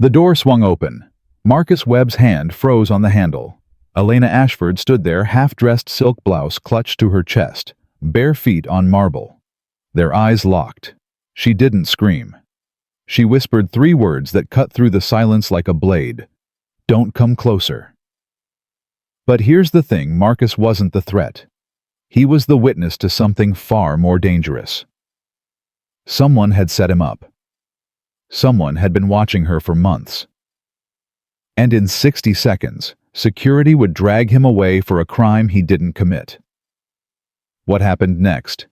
The door swung open. Marcus Webb's hand froze on the handle. Elena Ashford stood there, half-dressed, silk blouse clutched to her chest, bare feet on marble. Their eyes locked. She didn't scream. She whispered 3 words that cut through the silence like a blade. "Don't come closer." But here's the thing, Marcus wasn't the threat. He was the witness to something far more dangerous. Someone had set him up. Someone had been watching her for months. And in 60 seconds, security would drag him away for a crime he didn't commit. What happened next?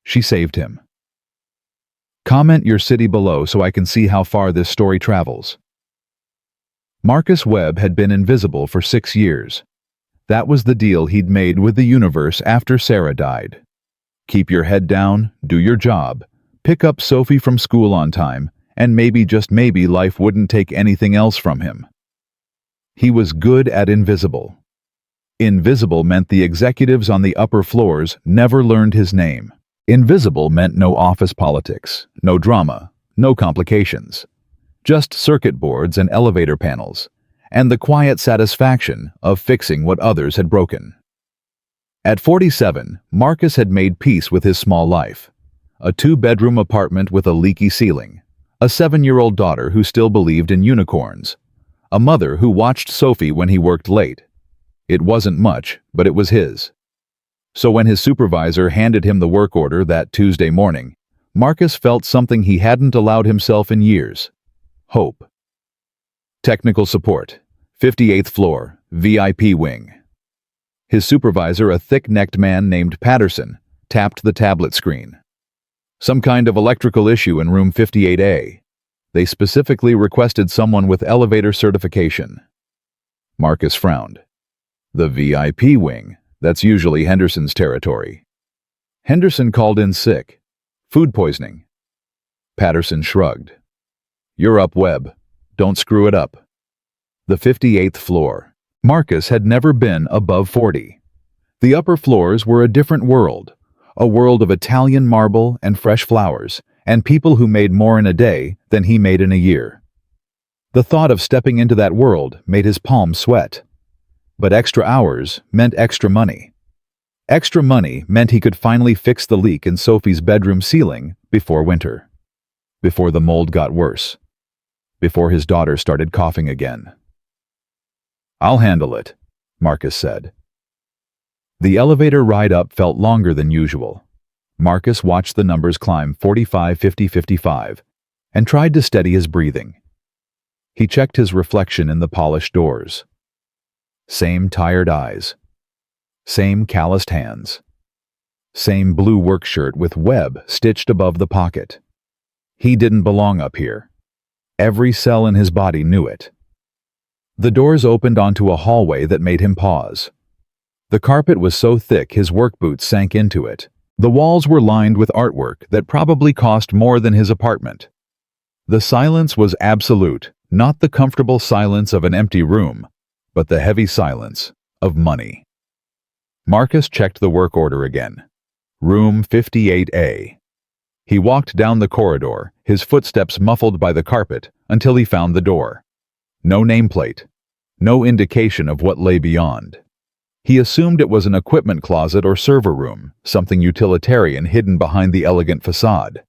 She saved him. Comment your city below so I can see how far this story travels. Marcus Webb had been invisible for 6 years. That was the deal he'd made with the universe after Sarah died. Keep your head down, do your job, pick up Sophie from school on time, and maybe, just maybe, life wouldn't take anything else from him. He was good at invisible. Invisible meant the executives on the upper floors never learned his name. Invisible meant no office politics, no drama, no complications. Just circuit boards and elevator panels, and the quiet satisfaction of fixing what others had broken. At 47, Marcus had made peace with his small life. A 2-bedroom apartment with a leaky ceiling, a 7-year-old daughter who still believed in unicorns, a mother who watched Sophie when he worked late. It wasn't much, but it was his. So when his supervisor handed him the work order that Tuesday morning, Marcus felt something he hadn't allowed himself in years: hope. Technical support, 58th floor, VIP wing. His supervisor, a thick-necked man named Patterson, tapped the tablet screen. Some kind of electrical issue in room 58A. They specifically requested someone with elevator certification. Marcus frowned. The VIP wing, that's usually Henderson's territory. Henderson called in sick. Food poisoning. Patterson shrugged. You're up, Webb. Don't screw it up. The 58th floor. Marcus had never been above 40. The upper floors were a different world. A world of Italian marble and fresh flowers, and people who made more in a day than he made in a year. The thought of stepping into that world made his palms sweat. But extra hours meant extra money. Extra money meant he could finally fix the leak in Sophie's bedroom ceiling before winter. Before the mold got worse. Before his daughter started coughing again. I'll handle it, Marcus said. The elevator ride up felt longer than usual. Marcus watched the numbers climb 45, 50, 55, and tried to steady his breathing. He checked his reflection in the polished doors. Same tired eyes. Same calloused hands. Same blue work shirt with Webb stitched above the pocket. He didn't belong up here. Every cell in his body knew it. The doors opened onto a hallway that made him pause. The carpet was so thick his work boots sank into it. The walls were lined with artwork that probably cost more than his apartment. The silence was absolute, not the comfortable silence of an empty room, but the heavy silence of money. Marcus checked the work order again. Room 58A. He walked down the corridor, his footsteps muffled by the carpet, until he found the door. No nameplate. No indication of what lay beyond. He assumed it was an equipment closet or server room, something utilitarian hidden behind the elegant facade.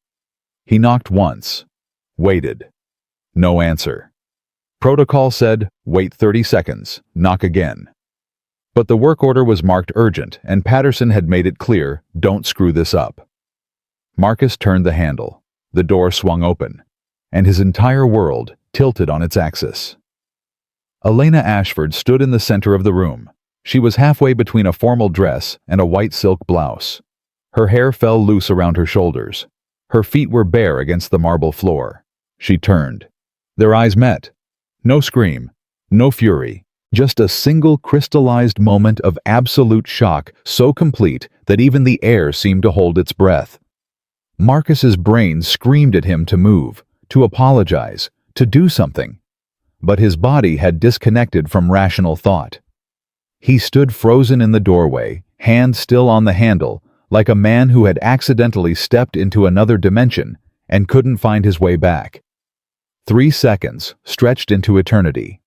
He knocked once. Waited. No answer. Protocol said, wait 30 seconds, knock again. But the work order was marked urgent, and Patterson had made it clear, don't screw this up. Marcus turned the handle. The door swung open, and his entire world tilted on its axis. Elena Ashford stood in the center of the room. She was halfway between a formal dress and a white silk blouse. Her hair fell loose around her shoulders. Her feet were bare against the marble floor. She turned. Their eyes met. No scream, no fury, just a single crystallized moment of absolute shock, so complete that even the air seemed to hold its breath. Marcus's brain screamed at him to move, to apologize, to do something. But his body had disconnected from rational thought. He stood frozen in the doorway, hand still on the handle, like a man who had accidentally stepped into another dimension and couldn't find his way back. 3 seconds, stretched into eternity.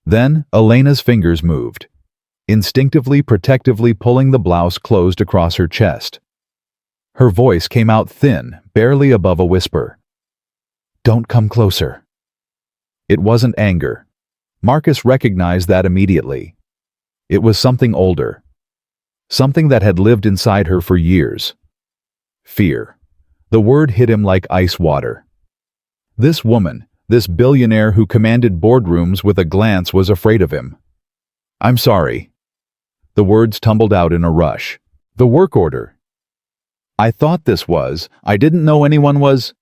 Then, Elena's fingers moved, instinctively, protectively pulling the blouse closed across her chest. Her voice came out thin, barely above a whisper. "Don't come closer." It wasn't anger. Marcus recognized that immediately. It was something older. Something that had lived inside her for years. Fear. The word hit him like ice water. This woman, this billionaire who commanded boardrooms with a glance, was afraid of him. "I'm sorry." The words tumbled out in a rush. "The work order. I thought this was. I didn't know anyone was—"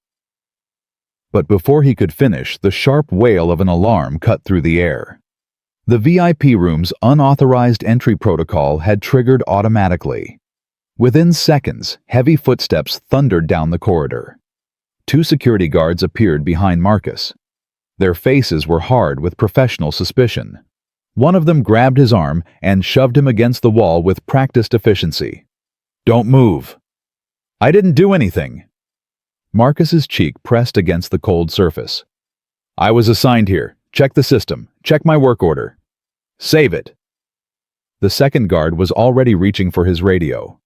But before he could finish, the sharp wail of an alarm cut through the air. The VIP room's unauthorized entry protocol had triggered automatically. Within seconds, heavy footsteps thundered down the corridor. 2 security guards appeared behind Marcus. Their faces were hard with professional suspicion. One of them grabbed his arm and shoved him against the wall with practiced efficiency. "Don't move." "I didn't do anything." Marcus's cheek pressed against the cold surface. "I was assigned here. Check the system. Check my work order. Save it." The second guard was already reaching for his radio.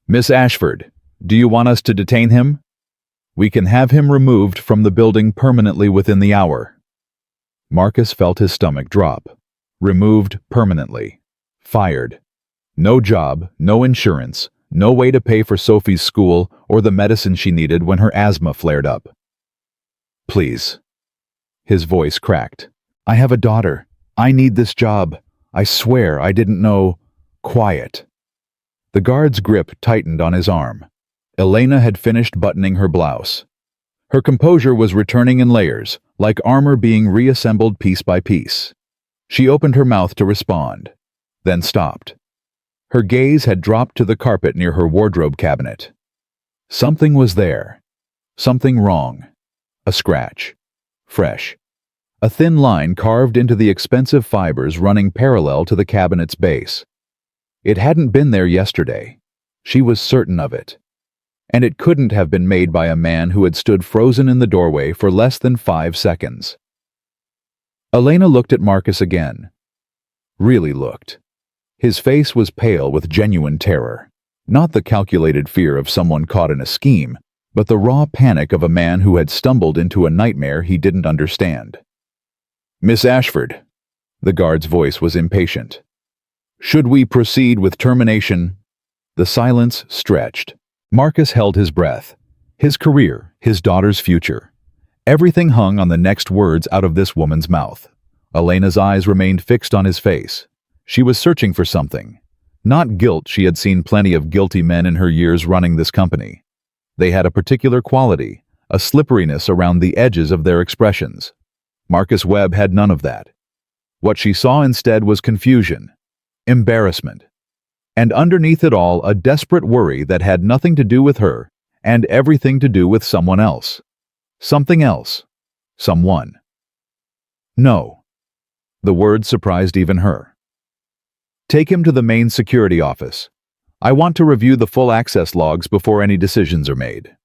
"Miss Ashford, do you want us to detain him? We can have him removed from the building permanently within the hour." Marcus felt his stomach drop. Removed permanently. Fired. No job, no insurance, no way to pay for Sophie's school or the medicine she needed when her asthma flared up. "Please." His voice cracked. "I have a daughter. I need this job. I swear I didn't know." "Quiet." The guard's grip tightened on his arm. Elena had finished buttoning her blouse. Her composure was returning in layers, like armor being reassembled piece by piece. She opened her mouth to respond, then stopped. Her gaze had dropped to the carpet near her wardrobe cabinet. Something was there. Something wrong. A scratch. Fresh. A thin line carved into the expensive fibers running parallel to the cabinet's base. It hadn't been there yesterday. She was certain of it. And it couldn't have been made by a man who had stood frozen in the doorway for less than 5 seconds. Elena looked at Marcus again. Really looked. His face was pale with genuine terror. Not the calculated fear of someone caught in a scheme, but the raw panic of a man who had stumbled into a nightmare he didn't understand. "Miss Ashford." The guard's voice was impatient. "Should we proceed with termination?" The silence stretched. Marcus held his breath. His career, his daughter's future. Everything hung on the next words out of this woman's mouth. Elena's eyes remained fixed on his face. She was searching for something. Not guilt. She had seen plenty of guilty men in her years running this company. They had a particular quality, a slipperiness around the edges of their expressions. Marcus Webb had none of that. What she saw instead was confusion, embarrassment, and underneath it all a desperate worry that had nothing to do with her and everything to do with someone else. Something else. Someone. "No." The word surprised even her. "Take him to the main security office. I want to review the full access logs before any decisions are made."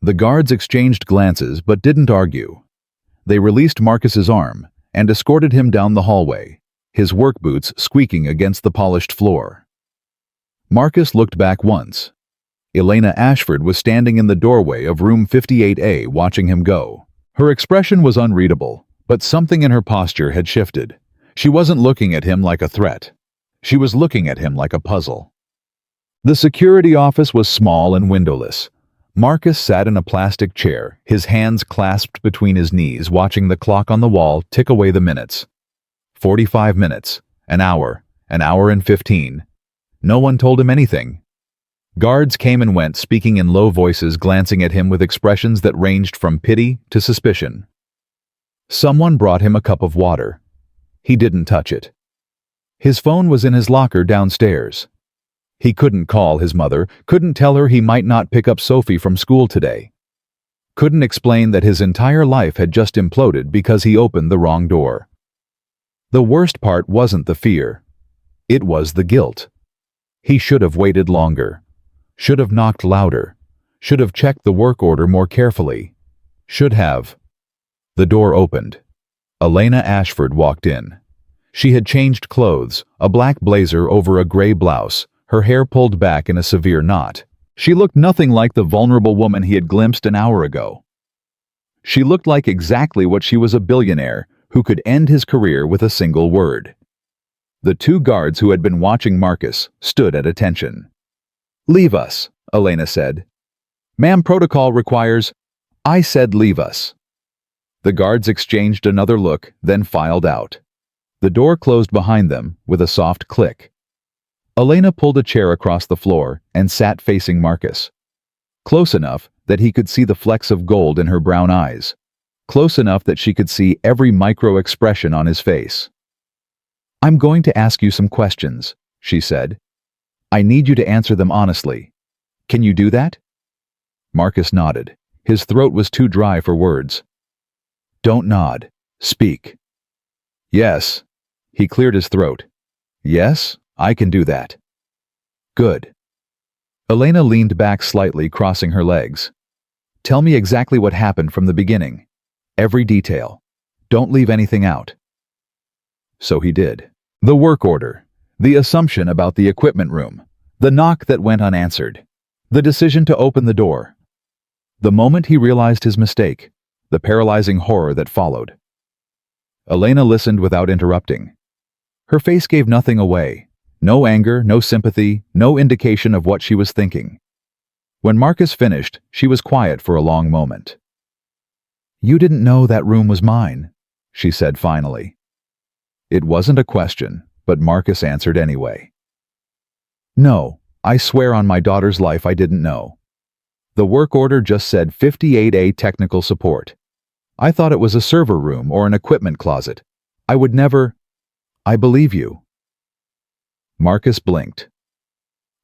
The guards exchanged glances but didn't argue. They released Marcus's arm and escorted him down the hallway, his work boots squeaking against the polished floor. Marcus looked back once. Elena Ashford was standing in the doorway of room 58A watching him go. Her expression was unreadable, but something in her posture had shifted. She wasn't looking at him like a threat. She was looking at him like a puzzle. The security office was small and windowless. Marcus sat in a plastic chair, his hands clasped between his knees, watching the clock on the wall tick away the minutes. 45 minutes, an hour and 15. No one told him anything. Guards came and went, speaking in low voices, glancing at him with expressions that ranged from pity to suspicion. Someone brought him a cup of water. He didn't touch it. His phone was in his locker downstairs. He couldn't call his mother, couldn't tell her he might not pick up Sophie from school today. Couldn't explain that his entire life had just imploded because he opened the wrong door. The worst part wasn't the fear. It was the guilt. He should have waited longer. Should have knocked louder. Should have checked the work order more carefully. Should have. The door opened. Elena Ashford walked in. She had changed clothes, a black blazer over a gray blouse, her hair pulled back in a severe knot. She looked nothing like the vulnerable woman he had glimpsed an hour ago. She looked like exactly what she was, a billionaire who could end his career with a single word. The two guards who had been watching Marcus stood at attention. "Leave us," Elena said. "Ma'am, protocol requires—" "I said leave us." The guards exchanged another look, then filed out. The door closed behind them with a soft click. Elena pulled a chair across the floor and sat facing Marcus. Close enough that he could see the flecks of gold in her brown eyes. Close enough that she could see every micro-expression on his face. "I'm going to ask you some questions," she said. "I need you to answer them honestly. Can you do that?" Marcus nodded. His throat was too dry for words. "Don't nod. Speak." "Yes." He cleared his throat. "Yes, I can do that." "Good." Elena leaned back slightly, crossing her legs. "Tell me exactly what happened from the beginning. Every detail. Don't leave anything out." So he did. The work order, the assumption about the equipment room, the knock that went unanswered, the decision to open the door. The moment he realized his mistake, the paralyzing horror that followed. Elena listened without interrupting. Her face gave nothing away. No anger, no sympathy, no indication of what she was thinking. When Marcus finished, she was quiet for a long moment. "You didn't know that room was mine," she said finally. It wasn't a question, but Marcus answered anyway. "No, I swear on my daughter's life I didn't know. The work order just said 58A technical support. I thought it was a server room or an equipment closet. I would never—" "I believe you." Marcus blinked.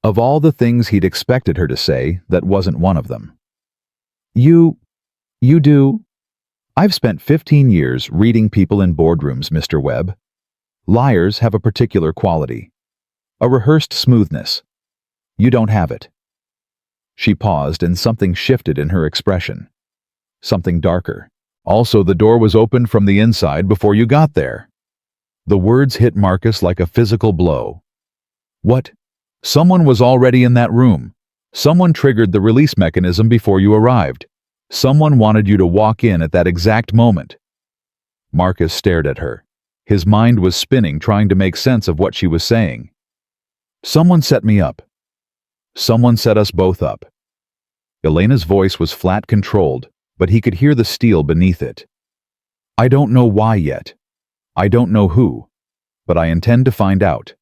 Of all the things he'd expected her to say, that wasn't one of them. You do? I've spent 15 years reading people in boardrooms, Mr. Webb. Liars have a particular quality. A rehearsed smoothness. You don't have it." She paused and something shifted in her expression. Something darker. "Also, the door was opened from the inside before you got there." The words hit Marcus like a physical blow. "What? Someone was already in that room. Someone triggered the release mechanism before you arrived. Someone wanted you to walk in at that exact moment." Marcus stared at her. His mind was spinning, trying to make sense of what she was saying. "Someone set me up. Someone set us both up." Elena's voice was flat, controlled, but he could hear the steel beneath it. "I don't know why yet. I don't know who, but I intend to find out."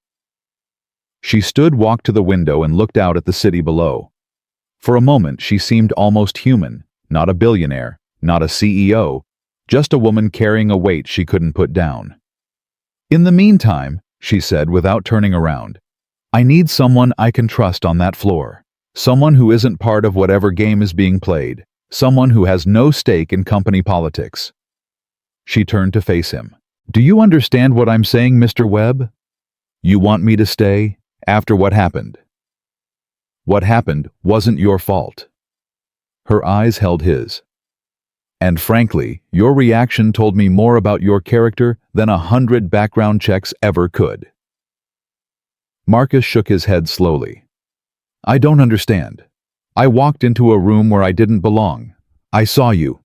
She stood, walked to the window, and looked out at the city below. For a moment, she seemed almost human, not a billionaire, not a CEO, just a woman carrying a weight she couldn't put down. "In the meantime," she said without turning around, "I need someone I can trust on that floor. Someone who isn't part of whatever game is being played. Someone who has no stake in company politics." She turned to face him. "Do you understand what I'm saying, Mr. Webb? You want me to stay? After what happened? What happened wasn't your fault." Her eyes held his. "And frankly, your reaction told me more about your character than 100 background checks ever could." Marcus shook his head slowly. "I don't understand. I walked into a room where I didn't belong. I saw you."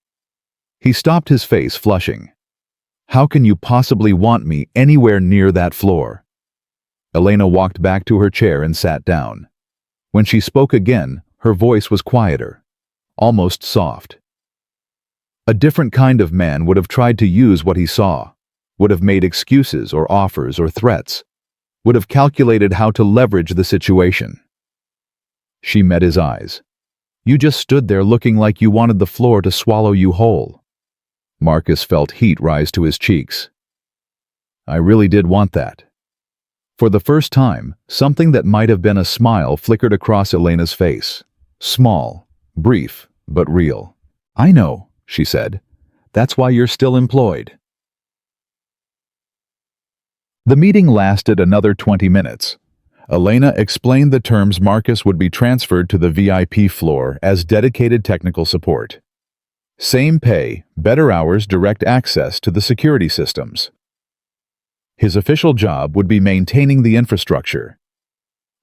He stopped, his face flushing. "How can you possibly want me anywhere near that floor?" Elena walked back to her chair and sat down. When she spoke again, her voice was quieter, almost soft. A different kind of man would have tried to use what he saw, would have made excuses or offers or threats, would have calculated how to leverage the situation. She met his eyes. "You just stood there looking like you wanted the floor to swallow you whole." Marcus felt heat rise to his cheeks. "I really did want that." For the first time, something that might have been a smile flickered across Elena's face. Small, brief, but real. "I know," she said. "That's why you're still employed." The meeting lasted another 20 minutes. Elena explained the terms. Marcus would be transferred to the VIP floor as dedicated technical support. Same pay, better hours, direct access to the security systems. His official job would be maintaining the infrastructure.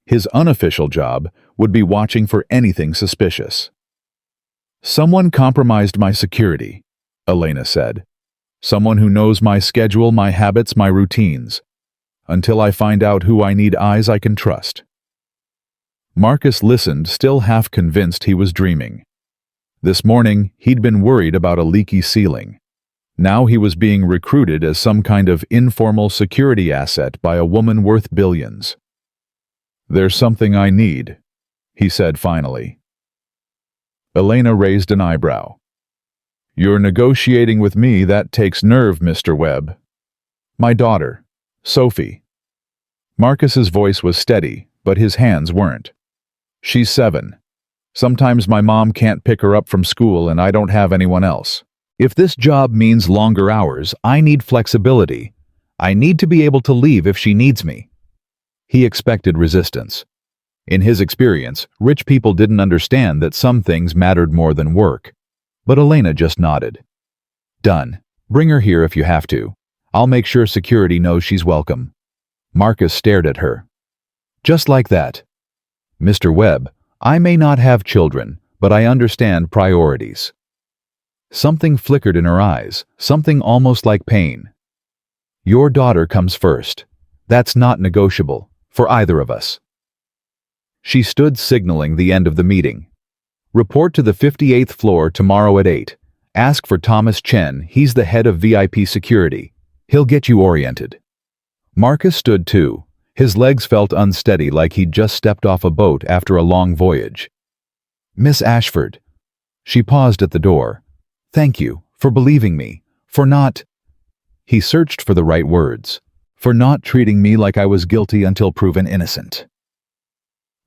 His unofficial job would be watching for anything suspicious. Someone compromised my security, Elena said. Someone who knows my schedule, my habits, my routines. Until I find out who I need eyes I can trust. Marcus listened, still half convinced he was dreaming. This morning, he'd been worried about a leaky ceiling. Now he was being recruited as some kind of informal security asset by a woman worth billions. "There's something I need," he said finally. Elena raised an eyebrow. "You're negotiating with me, that takes nerve, Mr. Webb." "My daughter, Sophie." Marcus's voice was steady, but his hands weren't. "She's 7. Sometimes my mom can't pick her up from school and I don't have anyone else. If this job means longer hours, I need flexibility. I need to be able to leave if she needs me." He expected resistance. In his experience, rich people didn't understand that some things mattered more than work. But Elena just nodded. "Done. Bring her here if you have to. I'll make sure security knows she's welcome." Marcus stared at her. "Just like that. Mr. Webb, I may not have children, but I understand priorities." Something flickered in her eyes, something almost like pain. "Your daughter comes first. That's not negotiable, for either of us." She stood signaling the end of the meeting. "Report to the 58th floor tomorrow at 8. Ask for Thomas Chen, he's the head of VIP security. He'll get you oriented." Marcus stood too. His legs felt unsteady, like he'd just stepped off a boat after a long voyage. "Miss Ashford." She paused at the door. "Thank you for believing me, for not—" He searched for the right words. "For not treating me like I was guilty until proven innocent."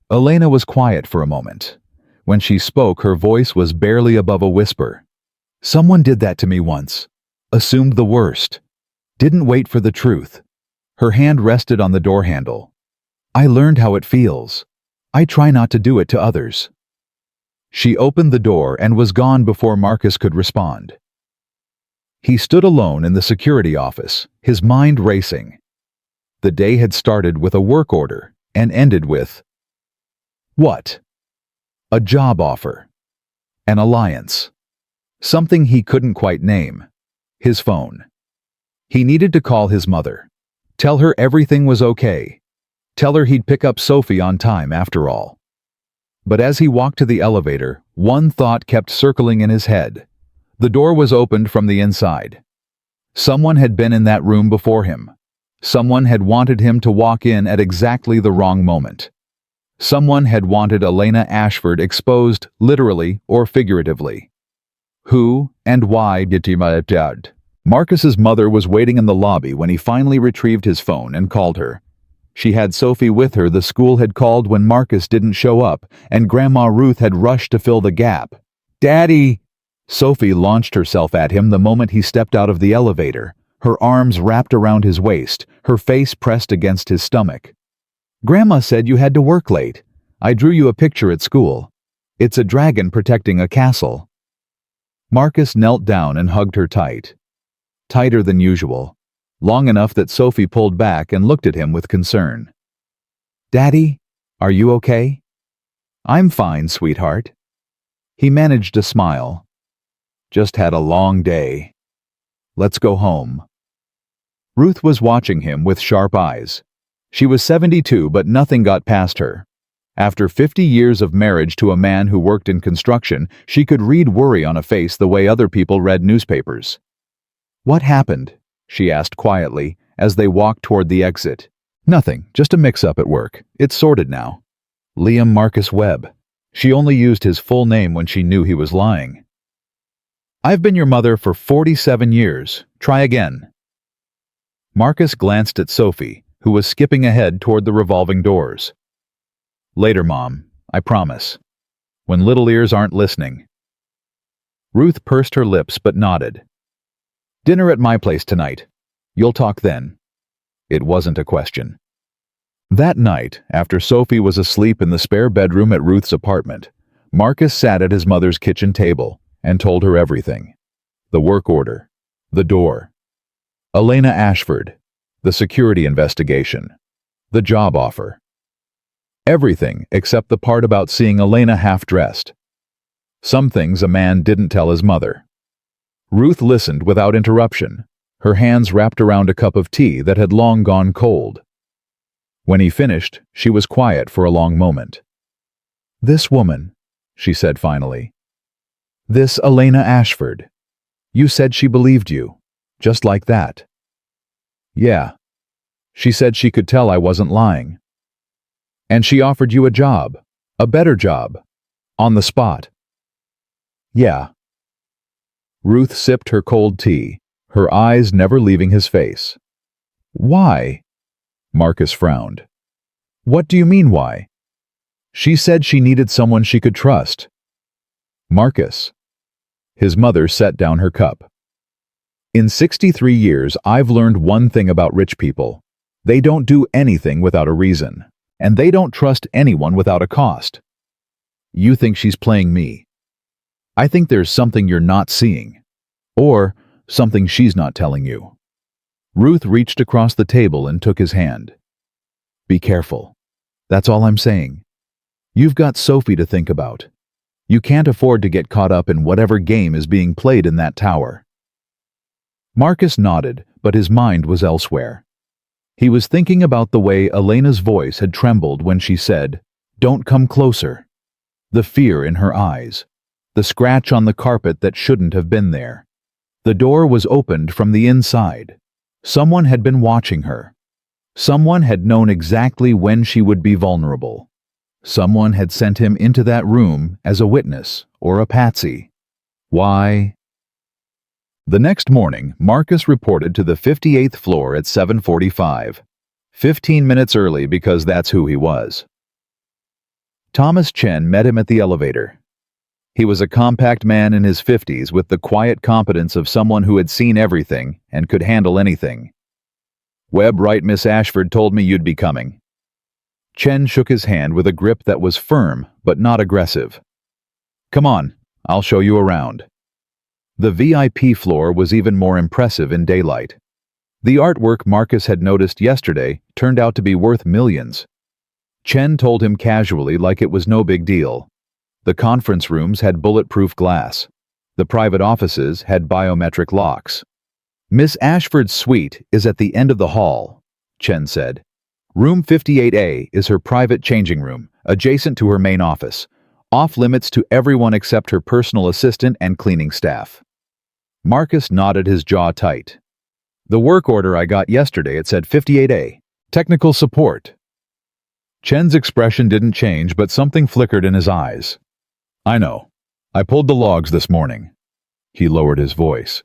Elena was quiet for a moment. When she spoke, her voice was barely above a whisper. "Someone did that to me once. Assumed the worst. Didn't wait for the truth." Her hand rested on the door handle. "I learned how it feels. I try not to do it to others." She opened the door and was gone before Marcus could respond. He stood alone in the security office, his mind racing. The day had started with a work order and ended with what? A job offer. An alliance. Something he couldn't quite name. His phone. He needed to call his mother. Tell her everything was okay. Tell her he'd pick up Sophie on time after all. But as he walked to the elevator, one thought kept circling in his head. The door was opened from the inside. Someone had been in that room before him. Someone had wanted him to walk in at exactly the wrong moment. Someone had wanted Elena Ashford exposed, literally or figuratively. Who and why did he dad? Marcus's mother was waiting in the lobby when he finally retrieved his phone and called her. She had Sophie with her. The school had called when Marcus didn't show up, and Grandma Ruth had rushed to fill the gap. "Daddy!" Sophie launched herself at him the moment he stepped out of the elevator, her arms wrapped around his waist, her face pressed against his stomach. "Grandma said you had to work late. I drew you a picture at school. It's a dragon protecting a castle." Marcus knelt down and hugged her tight. Tighter than usual, long enough that Sophie pulled back and looked at him with concern. "Daddy, are you okay?" "I'm fine, sweetheart." He managed a smile. "Just had a long day. Let's go home." Ruth was watching him with sharp eyes. She was 72, but nothing got past her. After 50 years of marriage to a man who worked in construction, she could read worry on a face the way other people read newspapers. "What happened?" she asked quietly as they walked toward the exit. "Nothing, just a mix-up at work. It's sorted now." Liam Marcus Webb. She only used his full name when she knew he was lying. "I've been your mother for 47 years. Try again." Marcus glanced at Sophie, who was skipping ahead toward the revolving doors. "Later, Mom. I promise. When little ears aren't listening." Ruth pursed her lips but nodded. "Dinner at my place tonight. You'll talk then." It wasn't a question. That night, after Sophie was asleep in the spare bedroom at Ruth's apartment, Marcus sat at his mother's kitchen table, and told her everything. The work order, the door, Elena Ashford, the security investigation, the job offer. Everything except the part about seeing Elena half-dressed. Some things a man didn't tell his mother. Ruth listened without interruption, her hands wrapped around a cup of tea that had long gone cold. When he finished, she was quiet for a long moment. "This woman," she said finally. "This Elena Ashford. You said she believed you, just like that." "Yeah. She said she could tell I wasn't lying." "And she offered you a job, a better job, on the spot." "Yeah." Ruth sipped her cold tea, her eyes never leaving his face. "Why?" Marcus frowned. "What do you mean, why?" "She said she needed someone she could trust." "Marcus." His mother set down her cup. "In 63 years, I've learned one thing about rich people. They don't do anything without a reason, and they don't trust anyone without a cost. You think she's playing me. I think there's something you're not seeing, or something she's not telling you." Ruth reached across the table and took his hand. "Be careful. That's all I'm saying. You've got Sophie to think about. You can't afford to get caught up in whatever game is being played in that tower." Marcus nodded, but his mind was elsewhere. He was thinking about the way Elena's voice had trembled when she said, "Don't come closer." The fear in her eyes. The scratch on the carpet that shouldn't have been there. The door was opened from the inside. Someone had been watching her. Someone had known exactly when she would be vulnerable. Someone had sent him into that room as a witness or a patsy. Why? The next morning, Marcus reported to the 58th floor at 7:45, 15 minutes early because that's who he was. Thomas Chen met him at the elevator. He was a compact man in his 50s with the quiet competence of someone who had seen everything and could handle anything. "Webb, right, Miss Ashford told me you'd be coming." Chen shook his hand with a grip that was firm but not aggressive. "Come on, I'll show you around." The VIP floor was even more impressive in daylight. The artwork Marcus had noticed yesterday turned out to be worth millions. Chen told him casually like it was no big deal. The conference rooms had bulletproof glass. The private offices had biometric locks. "Miss Ashford's suite is at the end of the hall," Chen said. "Room 58A is her private changing room, adjacent to her main office, off-limits to everyone except her personal assistant and cleaning staff." Marcus nodded, his jaw tight. "The work order I got yesterday, it said 58A, technical support." Chen's expression didn't change, but something flickered in his eyes. "I know. I pulled the logs this morning." He lowered his voice.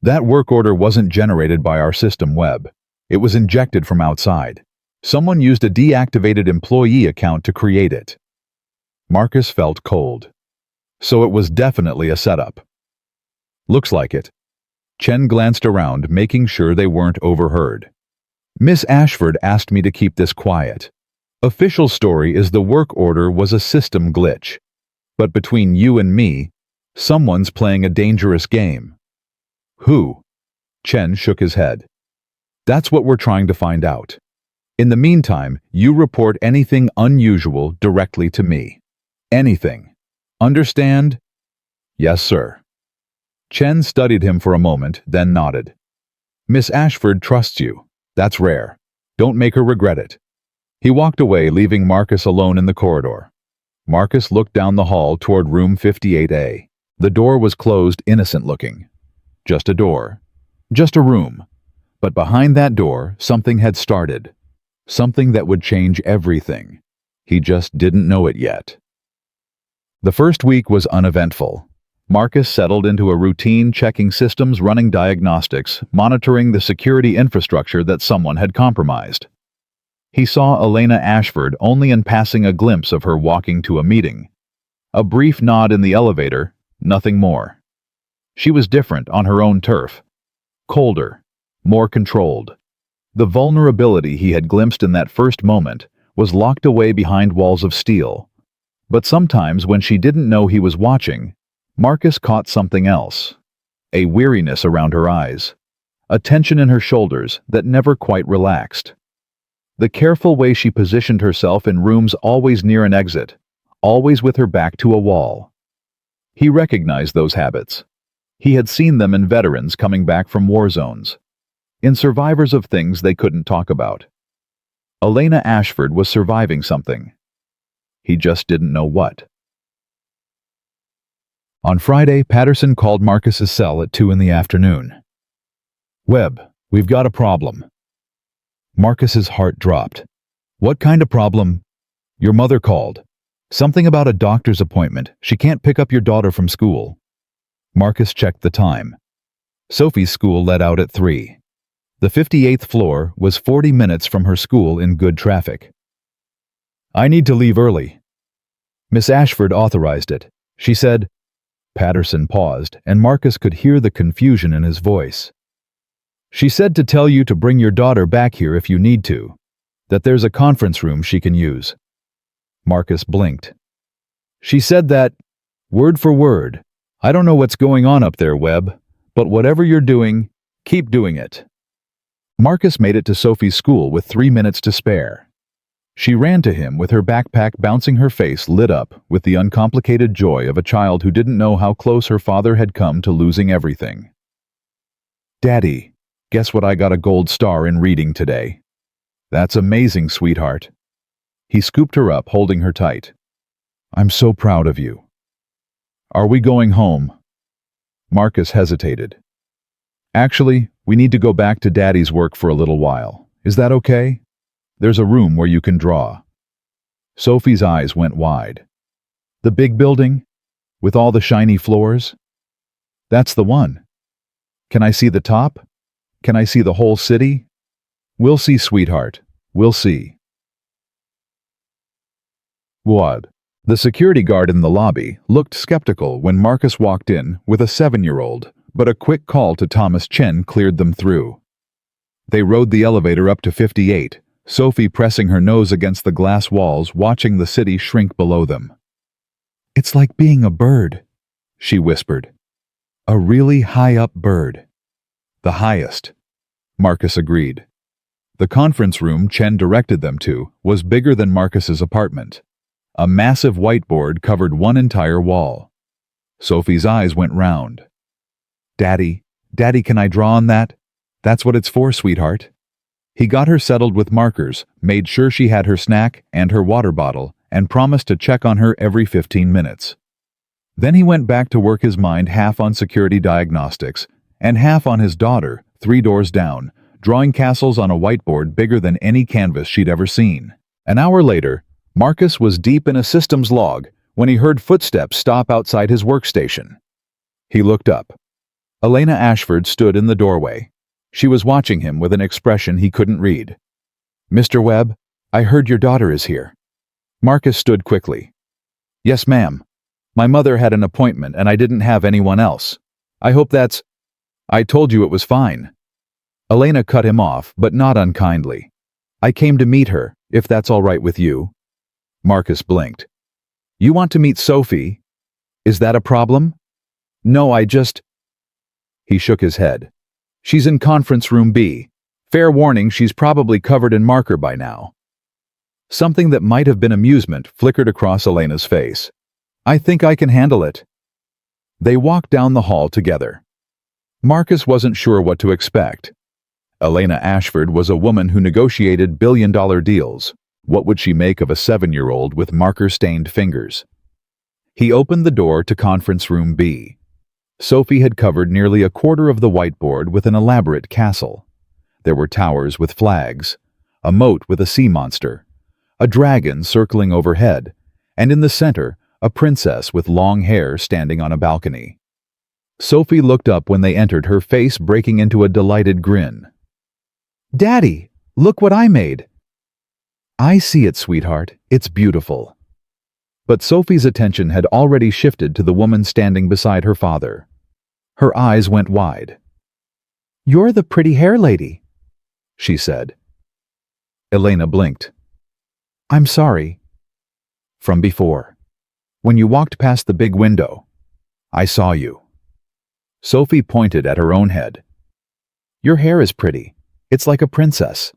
"That work order wasn't generated by our system, Webb. It was injected from outside. Someone used a deactivated employee account to create it." Marcus felt cold. So it was definitely a setup. "Looks like it." Chen glanced around, making sure they weren't overheard. "Miss Ashford asked me to keep this quiet. Official story is the work order was a system glitch. But between you and me, someone's playing a dangerous game." "Who?" Chen shook his head. "That's what we're trying to find out. In the meantime, you report anything unusual directly to me. Anything. Understand?" "Yes, sir." Chen studied him for a moment, then nodded. "Miss Ashford trusts you. That's rare. Don't make her regret it." He walked away, leaving Marcus alone in the corridor. Marcus looked down the hall toward room 58A. The door was closed, innocent-looking. Just a door. Just a room. But behind that door, something had started. Something that would change everything. He just didn't know it yet. The first week was uneventful. Marcus settled into a routine, checking systems, running diagnostics, monitoring the security infrastructure that someone had compromised. He saw Elena Ashford only in passing, a glimpse of her walking to a meeting. A brief nod in the elevator, nothing more. She was different on her own turf. Colder, more controlled. The vulnerability he had glimpsed in that first moment was locked away behind walls of steel. But sometimes when she didn't know he was watching, Marcus caught something else. A weariness around her eyes. A tension in her shoulders that never quite relaxed. The careful way she positioned herself in rooms always near an exit, always with her back to a wall. He recognized those habits. He had seen them in veterans coming back from war zones, in survivors of things they couldn't talk about. Elena Ashford was surviving something. He just didn't know what. On Friday, Patterson called Marcus's cell at 2 in the afternoon. "Webb, we've got a problem." Marcus's heart dropped. "What kind of problem?" "Your mother called. Something about a doctor's appointment. She can't pick up your daughter from school." Marcus checked the time. Sophie's school let out at 3. The 58th floor was 40 minutes from her school in good traffic. "I need to leave early." Miss Ashford authorized it. She said. Patterson paused, and Marcus could hear the confusion in his voice. "She said to tell you to bring your daughter back here if you need to, that there's a conference room she can use." Marcus blinked. "She said that, word for word. I don't know what's going on up there, Webb, but whatever you're doing, keep doing it." Marcus made it to Sophie's school with 3 minutes to spare. She ran to him with her backpack bouncing, her face lit up with the uncomplicated joy of a child who didn't know how close her father had come to losing everything. "Daddy, guess what? I got a gold star in reading today." "That's amazing, sweetheart." He scooped her up, holding her tight. "I'm so proud of you." "Are we going home?" Marcus hesitated. "Actually, we need to go back to Daddy's work for a little while. Is that okay? There's a room where you can draw." Sophie's eyes went wide. "The big building? With all the shiny floors?" "That's the one." "Can I see the top? Can I see the whole city?" "We'll see, sweetheart. We'll see." What? The security guard in the lobby looked skeptical when Marcus walked in with a 7-year-old, but a quick call to Thomas Chen cleared them through. They rode the elevator up to 58, Sophie pressing her nose against the glass walls, watching the city shrink below them. "It's like being a bird," she whispered. "A really high-up bird." "The highest," Marcus agreed. The conference room Chen directed them to was bigger than Marcus's apartment. A massive whiteboard covered one entire wall. Sophie's eyes went round. Daddy, can I draw on that? That's what it's for, sweetheart." He got her settled with markers, made sure she had her snack and her water bottle, and promised to check on her every 15 minutes. Then he went back to work, his mind half on security diagnostics and half on his daughter, 3 doors down, drawing castles on a whiteboard bigger than any canvas she'd ever seen. An hour later, Marcus was deep in a systems log when he heard footsteps stop outside his workstation. He looked up. Elena Ashford stood in the doorway. She was watching him with an expression he couldn't read. "Mr. Webb, I heard your daughter is here." Marcus stood quickly. "Yes, ma'am. My mother had an appointment and I didn't have anyone else. I hope that's—" "I told you it was fine." Elena cut him off, but not unkindly. "I came to meet her, if that's all right with you." Marcus blinked. "You want to meet Sophie? Is that a problem?" "No, I just—" He shook his head. "She's in conference room B. Fair warning, she's probably covered in marker by now." Something that might have been amusement flickered across Elena's face. "I think I can handle it." They walked down the hall together. Marcus wasn't sure what to expect. Elena Ashford was a woman who negotiated billion-dollar deals. What would she make of a 7-year-old with marker-stained fingers? He opened the door to conference room B. Sophie had covered nearly a quarter of the whiteboard with an elaborate castle. There were towers with flags, a moat with a sea monster, a dragon circling overhead, and in the center, a princess with long hair standing on a balcony. Sophie looked up when they entered, her face breaking into a delighted grin. "Daddy, look what I made." "I see it, sweetheart. It's beautiful." But Sophie's attention had already shifted to the woman standing beside her father. Her eyes went wide. "You're the pretty hair lady," she said. Elena blinked. "I'm sorry." "From before. When you walked past the big window. I saw you. Sophie pointed at her own head. Your hair is pretty. It's like a princess.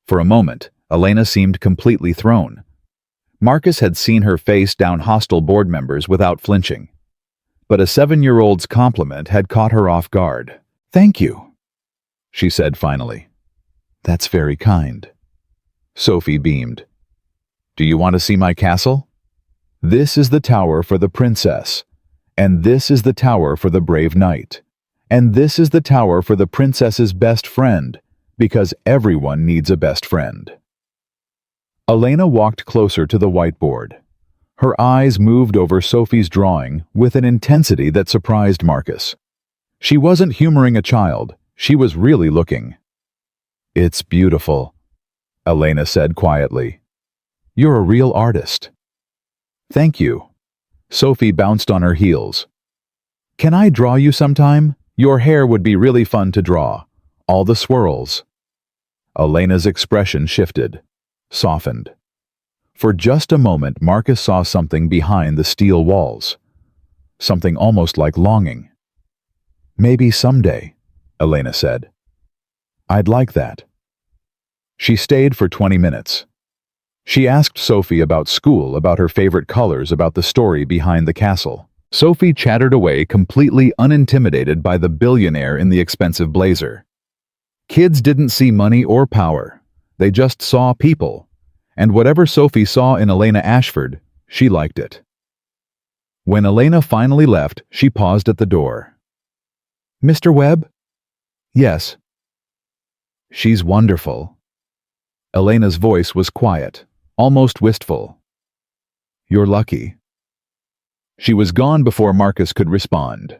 For a moment, Elena seemed completely thrown. Marcus had seen her face down hostile board members without flinching. But a 7-year-old's compliment had caught her off guard. Thank you, she said finally. That's very kind. Sophie beamed. Do you want to see my castle? This is the tower for the princess. And this is the tower for the brave knight. And this is the tower for the princess's best friend, because everyone needs a best friend. Elena walked closer to the whiteboard. Her eyes moved over Sophie's drawing with an intensity that surprised Marcus. She wasn't humoring a child, she was really looking. It's beautiful, Elena said quietly. You're a real artist. Thank you. Sophie bounced on her heels. Can I draw you sometime? Your hair would be really fun to draw. All the swirls. Elena's expression shifted, softened. For just a moment, Marcus saw something behind the steel walls. Something almost like longing. Maybe someday, Elena said. I'd like that. She stayed for 20 minutes. She asked Sophie about school, about her favorite colors, about the story behind the castle. Sophie chattered away, completely unintimidated by the billionaire in the expensive blazer. Kids didn't see money or power. They just saw people. And whatever Sophie saw in Elena Ashford, she liked it. When Elena finally left, she paused at the door. Mr. Webb? Yes. She's wonderful. Elena's voice was quiet, almost wistful. You're lucky. She was gone before Marcus could respond.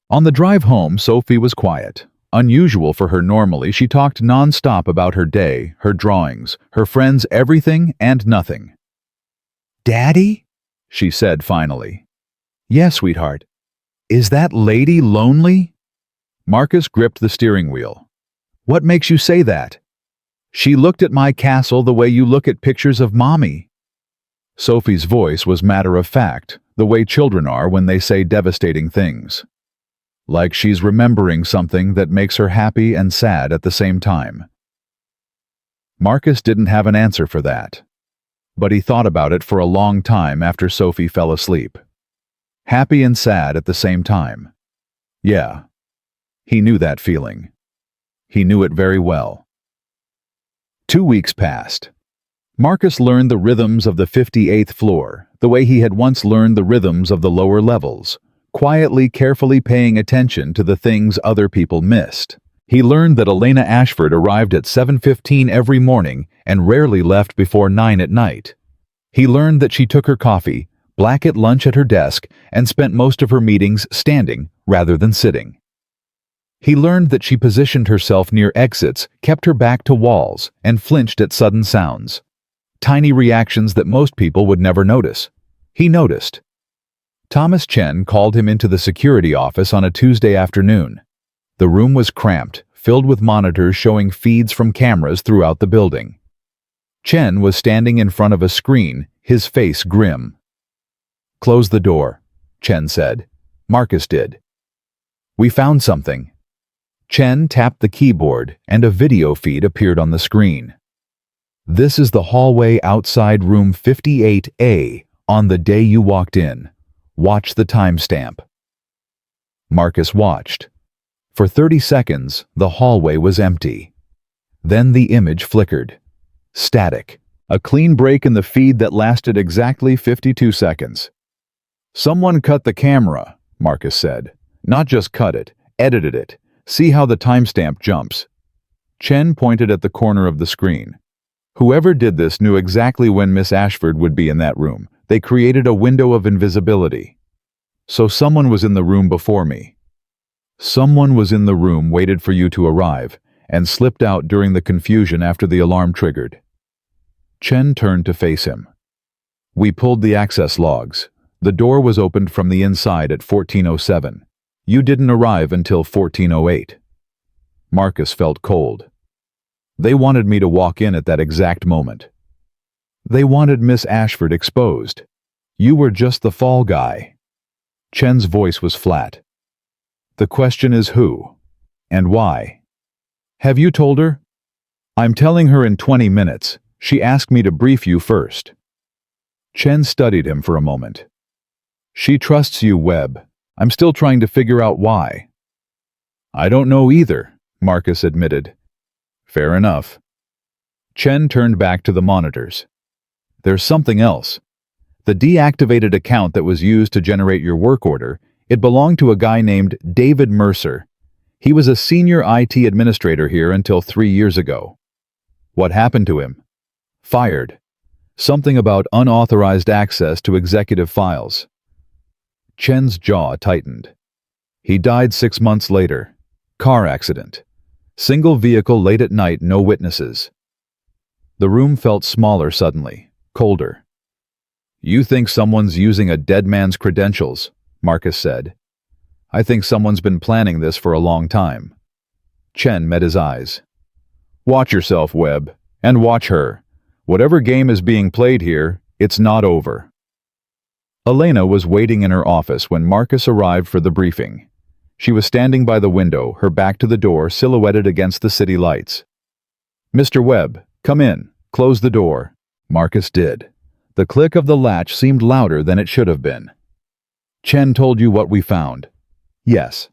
On the drive home, Sophie was quiet. Unusual for her normally, she talked non-stop about her day, her drawings, her friends, everything and nothing. Daddy? She said finally. Yes, sweetheart. Is that lady lonely? Marcus gripped the steering wheel. What makes you say that? She looked at my castle the way you look at pictures of Mommy. Sophie's voice was matter-of-fact, the way children are when they say devastating things. Like she's remembering something that makes her happy and sad at the same time. Marcus didn't have an answer for that. But he thought about it for a long time after Sophie fell asleep. Happy and sad at the same time. Yeah. He knew that feeling. He knew it very well. 2 weeks passed. Marcus learned the rhythms of the 58th floor, the way he had once learned the rhythms of the lower levels, quietly, carefully paying attention to the things other people missed. He learned that Elena Ashford arrived at 7:15 every morning and rarely left before 9 at night. He learned that she took her coffee, black at lunch at her desk, and spent most of her meetings standing rather than sitting. He learned that she positioned herself near exits, kept her back to walls, and flinched at sudden sounds. Tiny reactions that most people would never notice. He noticed. Thomas Chen called him into the security office on a Tuesday afternoon. The room was cramped, filled with monitors showing feeds from cameras throughout the building. Chen was standing in front of a screen, his face grim. Close the door, Chen said. Marcus did. We found something. Chen tapped the keyboard and a video feed appeared on the screen. This is the hallway outside room 58A on the day you walked in. Watch the timestamp. Marcus watched. For 30 seconds, the hallway was empty. Then the image flickered. Static. A clean break in the feed that lasted exactly 52 seconds. Someone cut the camera, Marcus said. Not just cut it, edited it. See how the timestamp jumps. Chen pointed at the corner of the screen. Whoever did this knew exactly when Miss Ashford would be in that room. They created a window of invisibility. So someone was in the room before me. Someone was in the room, waited for you to arrive, and slipped out during the confusion after the alarm triggered. Chen turned to face him. We pulled the access logs. The door was opened from the inside at 14:07. You didn't arrive until 14:08. Marcus felt cold. They wanted me to walk in at that exact moment. They wanted Miss Ashford exposed. You were just the fall guy." Chen's voice was flat. "The question is who? And why? Have you told her?" "I'm telling her in 20 minutes. She asked me to brief you first." Chen studied him for a moment. "She trusts you, Webb. I'm still trying to figure out why." "I don't know either," Marcus admitted. "Fair enough." Chen turned back to the monitors. "There's something else. The deactivated account that was used to generate your work order, it belonged to a guy named David Mercer. He was a senior IT administrator here until 3 years ago. What happened to him? Fired. Something about unauthorized access to executive files." Chen's jaw tightened. "He died 6 months later. Car accident. Single vehicle late at night, no witnesses." The room felt smaller suddenly, colder. "You think someone's using a dead man's credentials," Marcus said. "I think someone's been planning this for a long time." Chen met his eyes. "Watch yourself, Webb, and watch her. Whatever game is being played here, it's not over." Elena was waiting in her office when Marcus arrived for the briefing. She was standing by the window, her back to the door, silhouetted against the city lights. "Mr. Webb, come in. Close the door." Marcus did. The click of the latch seemed louder than it should have been. "Chen told you what we found?" "Yes."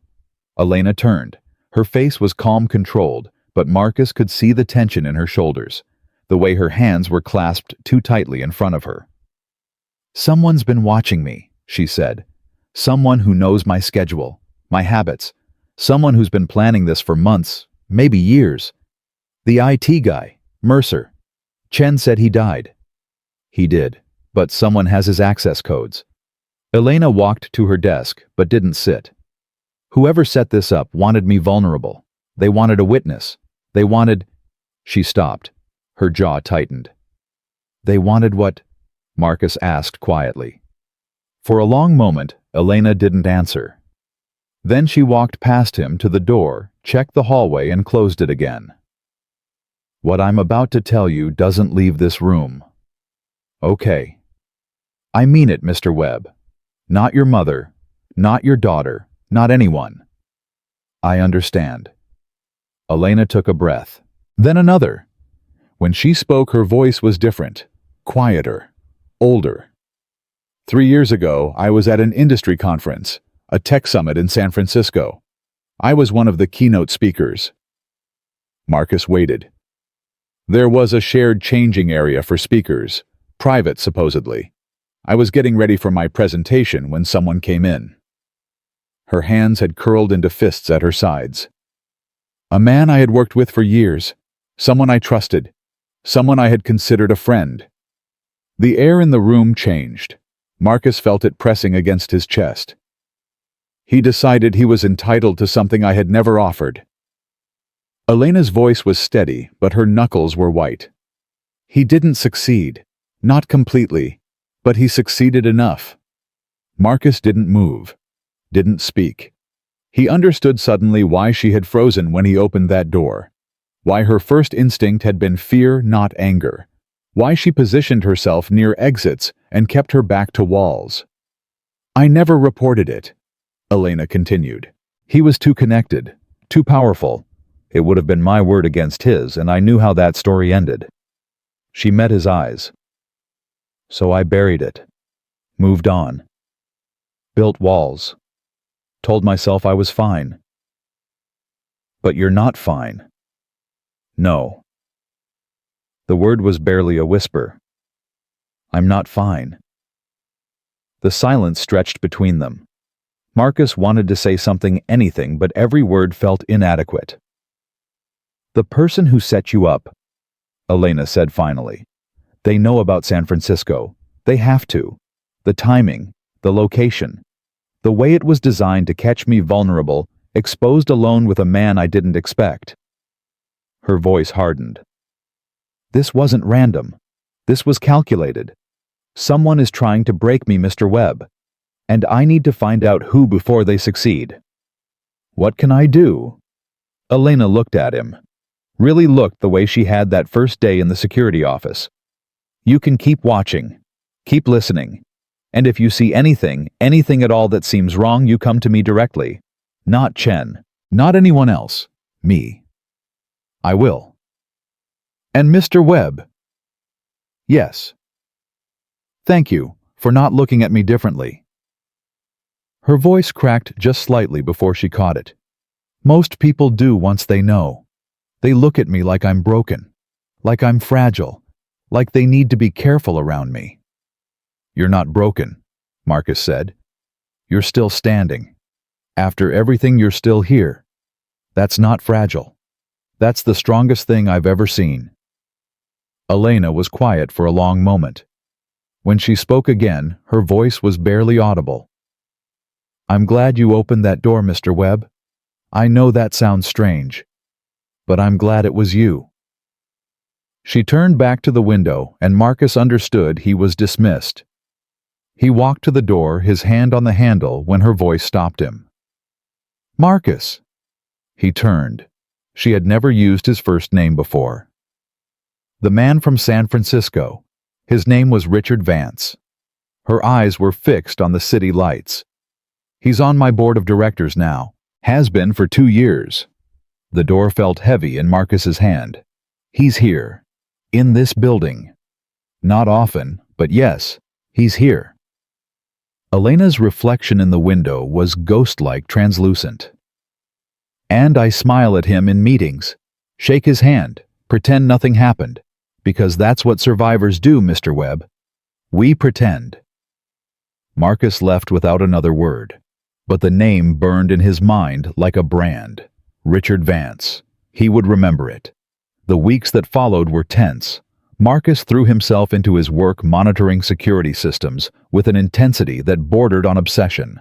Elena turned. Her face was calm, controlled, but Marcus could see the tension in her shoulders, the way her hands were clasped too tightly in front of her. "Someone's been watching me," she said. "Someone who knows my schedule, my habits. Someone who's been planning this for months, maybe years. The IT guy, Mercer. Chen said he died." "He did, but someone has his access codes." Elena walked to her desk, but didn't sit. "Whoever set this up wanted me vulnerable. They wanted a witness. They wanted—" She stopped. Her jaw tightened. "They wanted what?" Marcus asked quietly. For a long moment, Elena didn't answer. Then she walked past him to the door, checked the hallway, and closed it again. "What I'm about to tell you doesn't leave this room." "Okay." "I mean it, Mr. Webb. Not your mother, not your daughter, not anyone." "I understand." Elena took a breath, then another. When she spoke, her voice was different, quieter, older. 3 years ago, I was at an industry conference, a tech summit in San Francisco. I was one of the keynote speakers. Marcus waited. There was a shared changing area for speakers, private supposedly. I was getting ready for my presentation when someone came in. Her hands had curled into fists at her sides. A man I had worked with for years, someone I trusted, someone I had considered a friend. The air in the room changed. Marcus felt it pressing against his chest. He decided he was entitled to something I had never offered. Elena's voice was steady, but her knuckles were white. He didn't succeed. Not completely, but he succeeded enough. Marcus didn't move, didn't speak. He understood suddenly why she had frozen when he opened that door, why her first instinct had been fear, not anger, why she positioned herself near exits and kept her back to walls. "I never reported it," Elena continued. "He was too connected, too powerful. It would have been my word against his, and I knew how that story ended." She met his eyes. "So I buried it, moved on, built walls, told myself I was fine." "But you're not fine." "No." The word was barely a whisper. "I'm not fine." The silence stretched between them. Marcus wanted to say something, anything, but every word felt inadequate. "The person who set you up," Elena said finally. "They know about San Francisco. They have to. The timing, the location, the way it was designed to catch me vulnerable, exposed alone with a man I didn't expect." Her voice hardened. "This wasn't random. This was calculated. Someone is trying to break me, Mr. Webb, and I need to find out who before they succeed." "What can I do?" Elena looked at him. really looked the way she had that first day in the security office. You can keep watching, keep listening, and if you see anything at all that seems wrong, you come to me directly. Not Chen, not anyone else, me. I will. And Mr. Webb? Yes. Thank you for not looking at me differently. Her voice cracked just slightly before she caught it. Most people do once they know. They look at me like I'm broken, like I'm fragile, like they need to be careful around me. You're not broken, Marcus said. You're still standing. After everything, you're still here. That's not fragile. That's the strongest thing I've ever seen. Elena was quiet for a long moment. When she spoke again, her voice was barely audible. I'm glad you opened that door, Mr. Webb. I know that sounds strange, but I'm glad it was you. She turned back to the window, and Marcus understood he was dismissed. He walked to the door, his hand on the handle, when her voice stopped him. Marcus! He turned. She had never used his first name before. The man from San Francisco. His name was Richard Vance. Her eyes were fixed on the city lights. He's on my board of directors now. Has been for 2 years. The door felt heavy in Marcus's hand. He's here. In this building. Not often, but yes, he's here. Elena's reflection in the window was ghost-like translucent. And I smile at him in meetings. Shake his hand. Pretend nothing happened. Because that's what survivors do, Mr. Webb. We pretend. Marcus left without another word. But the name burned in his mind like a brand. Richard Vance. He would remember it. The weeks that followed were tense. Marcus threw himself into his work monitoring security systems with an intensity that bordered on obsession.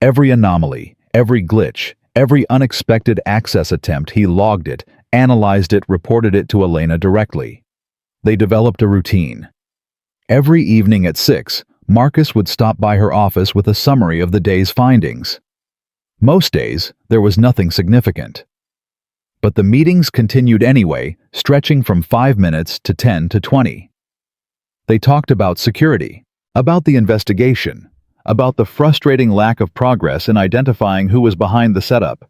Every anomaly, every glitch, every unexpected access attempt, he logged it, analyzed it, reported it to Elena directly. They developed a routine. Every evening at 6, Marcus would stop by her office with a summary of the day's findings. Most days, there was nothing significant. But the meetings continued anyway, stretching from 5 minutes to 10 to 20. They talked about security, about the investigation, about the frustrating lack of progress in identifying who was behind the setup.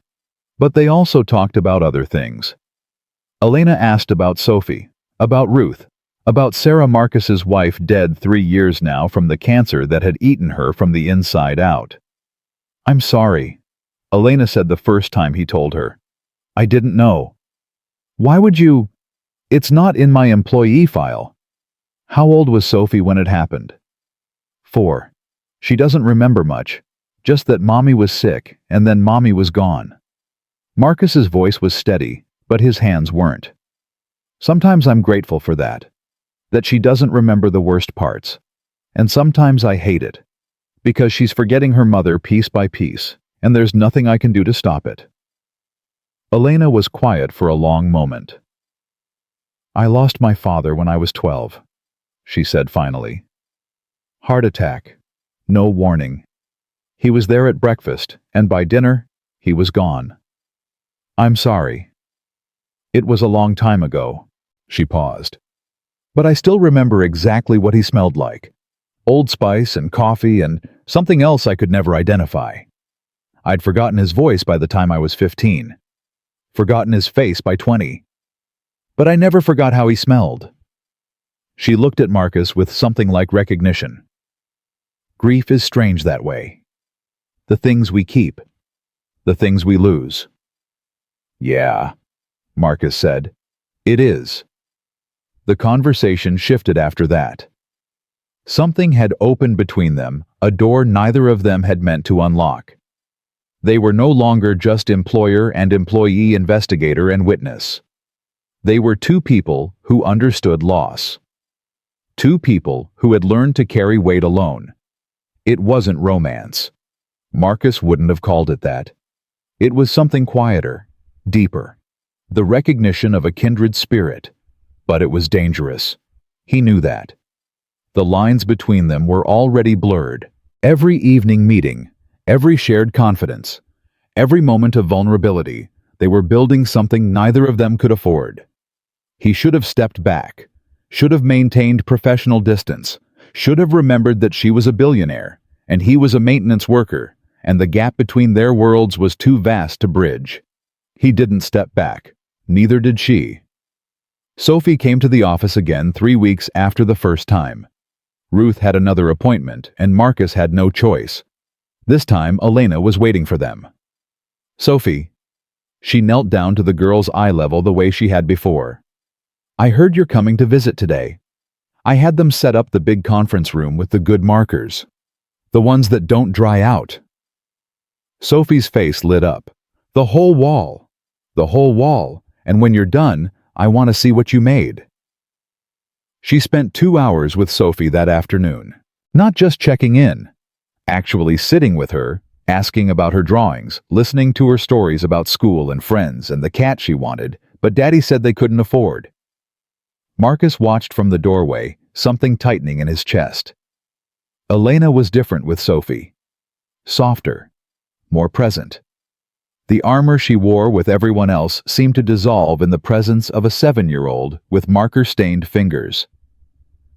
But they also talked about other things. Elena asked about Sophie, about Ruth, about Sarah, Marcus's wife, dead 3 years now from the cancer that had eaten her from the inside out. I'm sorry, Elena said the first time he told her. I didn't know. Why would you? It's not in my employee file. How old was Sophie when it happened? 4. She doesn't remember much, just that Mommy was sick and then Mommy was gone. Marcus's voice was steady, but his hands weren't. Sometimes I'm grateful for that she doesn't remember the worst parts. And sometimes I hate it, because she's forgetting her mother piece by piece, and there's nothing I can do to stop it. Elena was quiet for a long moment. I lost my father when I was 12, she said finally. Heart attack. No warning. He was there at breakfast, and by dinner, he was gone. I'm sorry. It was a long time ago. She paused. But I still remember exactly what he smelled like. Old Spice and coffee and something else I could never identify. I'd forgotten his voice by the time I was 15. Forgotten his face by 20. But I never forgot how he smelled. She looked at Marcus with something like recognition. Grief is strange that way. The things we keep. The things we lose. Yeah, Marcus said. It is. The conversation shifted after that. Something had opened between them, a door neither of them had meant to unlock. They were no longer just employer and employee, investigator and witness. They were two people who understood loss. Two people who had learned to carry weight alone. It wasn't romance. Marcus wouldn't have called it that. It was something quieter, deeper. The recognition of a kindred spirit. But it was dangerous. He knew that. The lines between them were already blurred. Every evening meeting, every shared confidence, every moment of vulnerability, They were building something neither of them could afford. He should have stepped back, should have maintained professional distance, should have remembered that she was a billionaire, and he was a maintenance worker, and the gap between their worlds was too vast to bridge. He didn't step back. Neither did she. Sophie came to the office again 3 weeks after the first time. Ruth had another appointment, and Marcus had no choice. This time, Elena was waiting for them. "Sophie." She knelt down to the girl's eye level the way she had before. "I heard you're coming to visit today. I had them set up the big conference room with the good markers. The ones that don't dry out." Sophie's face lit up. "The whole wall. The whole wall. And when you're done, I want to see what you made." She spent 2 hours with Sophie that afternoon. Not just checking in. Actually sitting with her, asking about her drawings, listening to her stories about school and friends and the cat she wanted, but Daddy said they couldn't afford. Marcus watched from the doorway, something tightening in his chest. Elena was different with Sophie. Softer. More present. The armor she wore with everyone else seemed to dissolve in the presence of a 7-year-old with marker-stained fingers.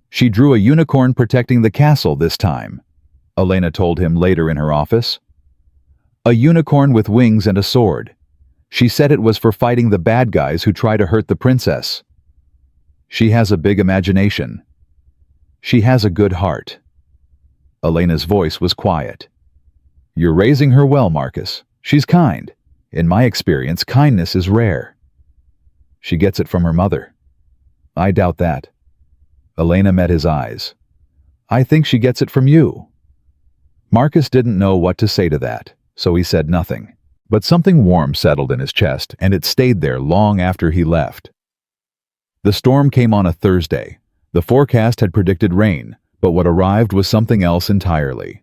"She drew a unicorn protecting the castle this time," Elena told him later in her office. "A unicorn with wings and a sword. She said it was for fighting the bad guys who try to hurt the princess. She has a big imagination. She has a good heart." Elena's voice was quiet. "You're raising her well, Marcus. She's kind. In my experience, kindness is rare." "She gets it from her mother." "I doubt that." Elena met his eyes. "I think she gets it from you." Marcus didn't know what to say to that, so he said nothing. But something warm settled in his chest, and it stayed there long after he left. The storm came on a Thursday. The forecast had predicted rain, but what arrived was something else entirely.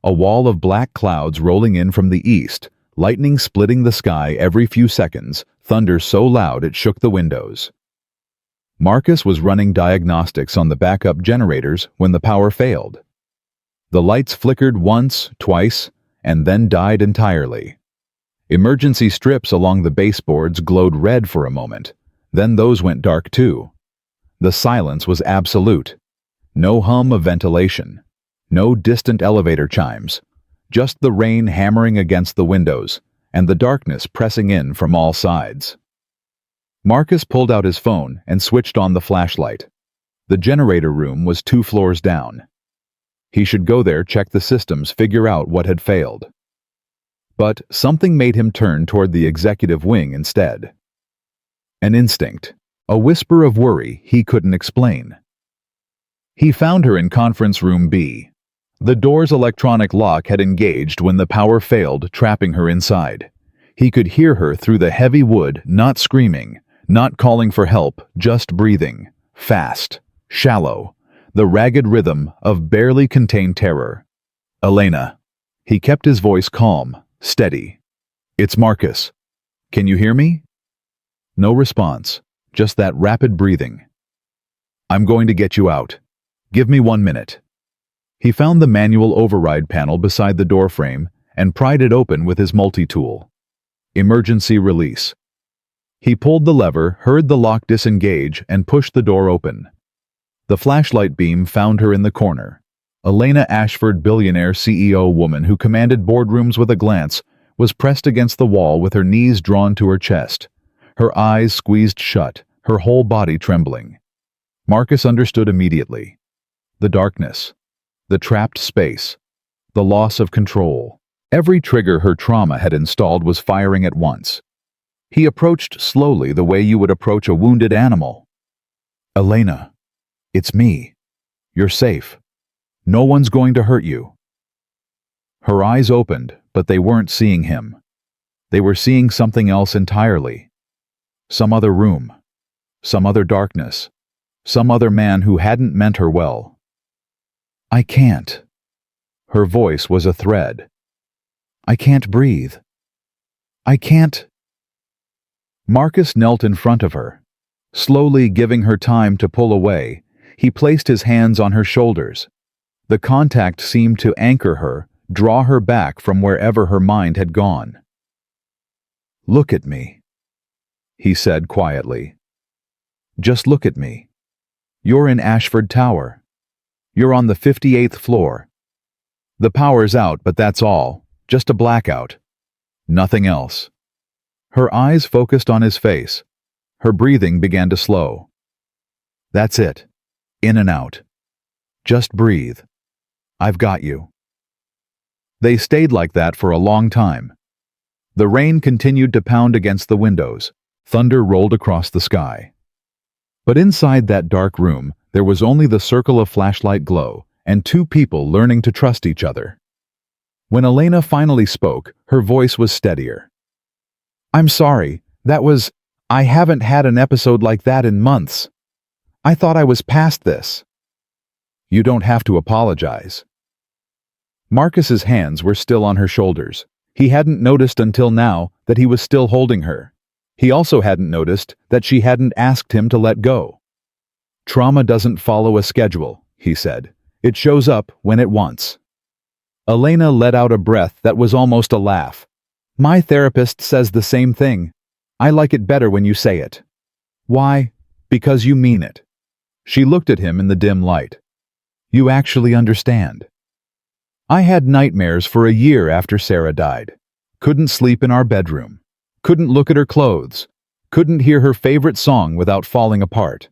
A wall of black clouds rolling in from the east, lightning splitting the sky every few seconds, thunder so loud it shook the windows. Marcus was running diagnostics on the backup generators when the power failed. The lights flickered once, twice, and then died entirely. Emergency strips along the baseboards glowed red for a moment, then those went dark too. The silence was absolute. No hum of ventilation. No distant elevator chimes. Just the rain hammering against the windows, and the darkness pressing in from all sides. Marcus pulled out his phone and switched on the flashlight. The generator room was 2 floors down. He should go there, check the systems, figure out what had failed. But something made him turn toward the executive wing instead. An instinct, a whisper of worry he couldn't explain. He found her in conference room B. The door's electronic lock had engaged when the power failed, trapping her inside. He could hear her through the heavy wood, not screaming, not calling for help, just breathing, fast, shallow, the ragged rhythm of barely contained terror. "Elena." He kept his voice calm, steady. "It's Marcus. Can you hear me?" No response, just that rapid breathing. "I'm going to get you out. Give me 1 minute." He found the manual override panel beside the doorframe and pried it open with his multi-tool. Emergency release. He pulled the lever, heard the lock disengage, and pushed the door open. The flashlight beam found her in the corner. Elena Ashford, billionaire CEO woman who commanded boardrooms with a glance, was pressed against the wall with her knees drawn to her chest, her eyes squeezed shut, her whole body trembling. Marcus understood immediately. The darkness. The trapped space. The loss of control. Every trigger her trauma had installed was firing at once. He approached slowly the way you would approach a wounded animal. "Elena, it's me. You're safe. No one's going to hurt you." Her eyes opened, but they weren't seeing him. They were seeing something else entirely. Some other room. Some other darkness. Some other man who hadn't meant her well. "I can't." Her voice was a thread. "I can't breathe. I can't." Marcus knelt in front of her. Slowly giving her time to pull away, he placed his hands on her shoulders. The contact seemed to anchor her, draw her back from wherever her mind had gone. Look at me, he said quietly. Just look at me. You're in Ashford Tower. You're on the 58th floor. The power's out, but that's all. Just a blackout. Nothing else. Her eyes focused on his face. Her breathing began to slow. That's it. In and out. Just breathe. I've got you. They stayed like that for a long time. The rain continued to pound against the windows. Thunder rolled across the sky. But inside that dark room, there was only the circle of flashlight glow and two people learning to trust each other. When Elena finally spoke, her voice was steadier. I'm sorry, I haven't had an episode like that in months. I thought I was past this. You don't have to apologize. Marcus's hands were still on her shoulders. He hadn't noticed until now that he was still holding her. He also hadn't noticed that she hadn't asked him to let go. Trauma doesn't follow a schedule, he said. It shows up when it wants. Elena let out a breath that was almost a laugh. My therapist says the same thing. I like it better when you say it. Why? Because you mean it. She looked at him in the dim light. You actually understand. I had nightmares for a year after Sarah died. Couldn't sleep in our bedroom. Couldn't look at her clothes. Couldn't hear her favorite song without falling apart.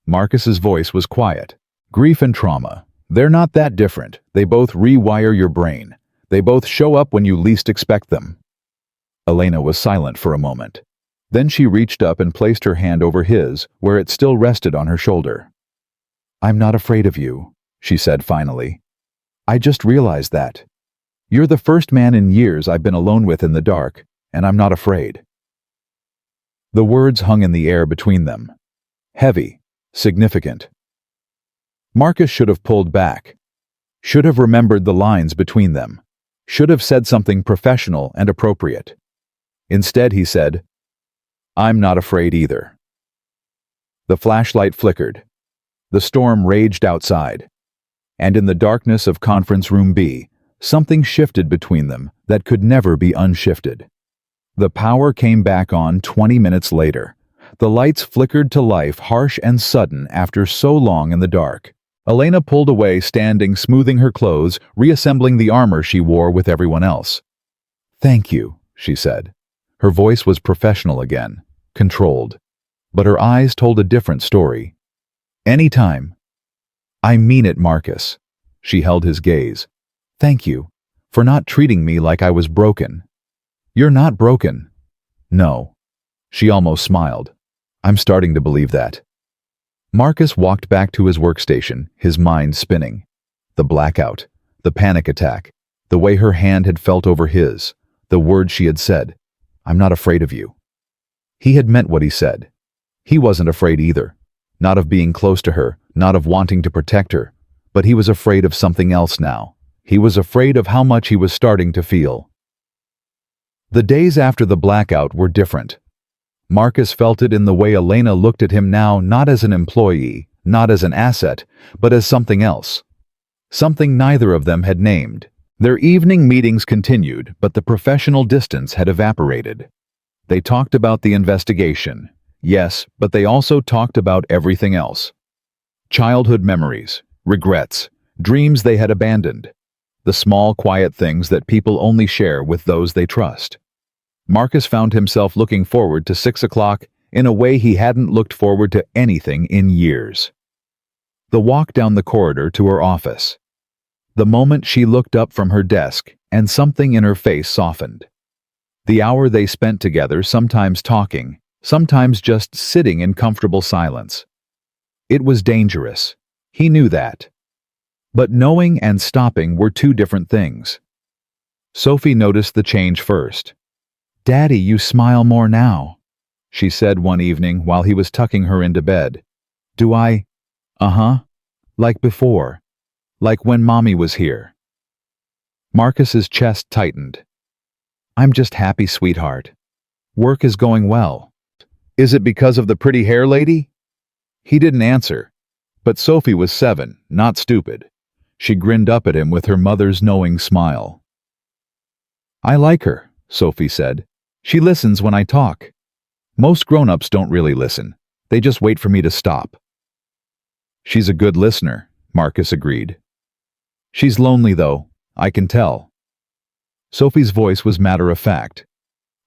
Marcus's voice was quiet. Grief and trauma, they're not that different. They both rewire your brain. They both show up when you least expect them. Elena was silent for a moment. Then she reached up and placed her hand over his, where it still rested on her shoulder. I'm not afraid of you, she said finally. I just realized that. You're the first man in years I've been alone with in the dark, and I'm not afraid. The words hung in the air between them. Heavy, significant. Marcus should have pulled back. Should have remembered the lines between them. Should have said something professional and appropriate. Instead, he said, I'm not afraid either. The flashlight flickered. The storm raged outside. And in the darkness of Conference Room B, something shifted between them that could never be unshifted. The power came back on 20 minutes later. The lights flickered to life, harsh and sudden after so long in the dark. Elena pulled away, standing, smoothing her clothes, reassembling the armor she wore with everyone else. Thank you, she said. Her voice was professional again, controlled. But her eyes told a different story. Anytime. I mean it, Marcus. She held his gaze. Thank you for not treating me like I was broken. You're not broken. No. She almost smiled. I'm starting to believe that. Marcus walked back to his workstation, his mind spinning. The blackout, the panic attack, the way her hand had felt over his, the words she had said. I'm not afraid of you. He had meant what he said. He wasn't afraid either. Not of being close to her, not of wanting to protect her. But he was afraid of something else now. He was afraid of how much he was starting to feel. The days after the blackout were different. Marcus felt it in the way Elena looked at him now, not as an employee, not as an asset, but as something else. Something neither of them had named. Their evening meetings continued, but the professional distance had evaporated. They talked about the investigation, yes, but they also talked about everything else. Childhood memories, regrets, dreams they had abandoned. The small, quiet things that people only share with those they trust. Marcus found himself looking forward to 6 o'clock in a way he hadn't looked forward to anything in years. The walk down the corridor to her office. The moment she looked up from her desk and something in her face softened. The hour they spent together, sometimes talking, sometimes just sitting in comfortable silence. It was dangerous. He knew that. But knowing and stopping were two different things. Sophie noticed the change first. Daddy, you smile more now, she said one evening while he was tucking her into bed. Do I? Uh-huh. Like before. Like when Mommy was here. Marcus's chest tightened. I'm just happy, sweetheart. Work is going well. Is it because of the pretty hair lady? He didn't answer. But Sophie was 7, not stupid. She grinned up at him with her mother's knowing smile. I like her, Sophie said. She listens when I talk. Most grown-ups don't really listen. They just wait for me to stop. She's a good listener, Marcus agreed. She's lonely, though. I can tell. Sophie's voice was matter-of-fact.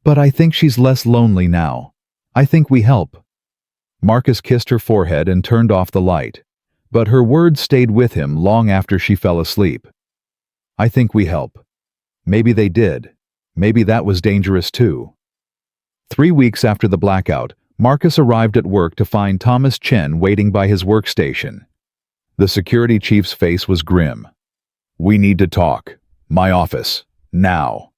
But I think she's less lonely now. I think we help. Marcus kissed her forehead and turned off the light, but her words stayed with him long after she fell asleep. I think we help. Maybe they did. Maybe that was dangerous too. 3 weeks after the blackout, Marcus arrived at work to find Thomas Chen waiting by his workstation. The security chief's face was grim. We need to talk. My office. Now.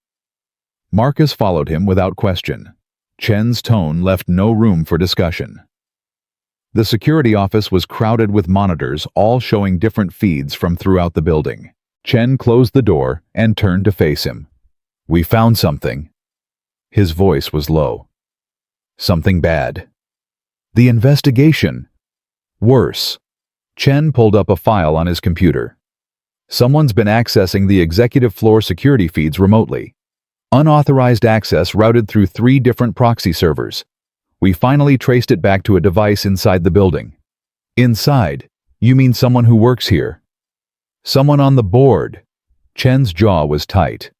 Marcus followed him without question. Chen's tone left no room for discussion. The security office was crowded with monitors, all showing different feeds from throughout the building. Chen closed the door and turned to face him. We found something. His voice was low. Something bad. The investigation. Worse. Chen pulled up a file on his computer. Someone's been accessing the executive floor security feeds remotely. Unauthorized access routed through 3 different proxy servers. We finally traced it back to a device inside the building. Inside? You mean someone who works here? Someone on the board. Chen's jaw was tight.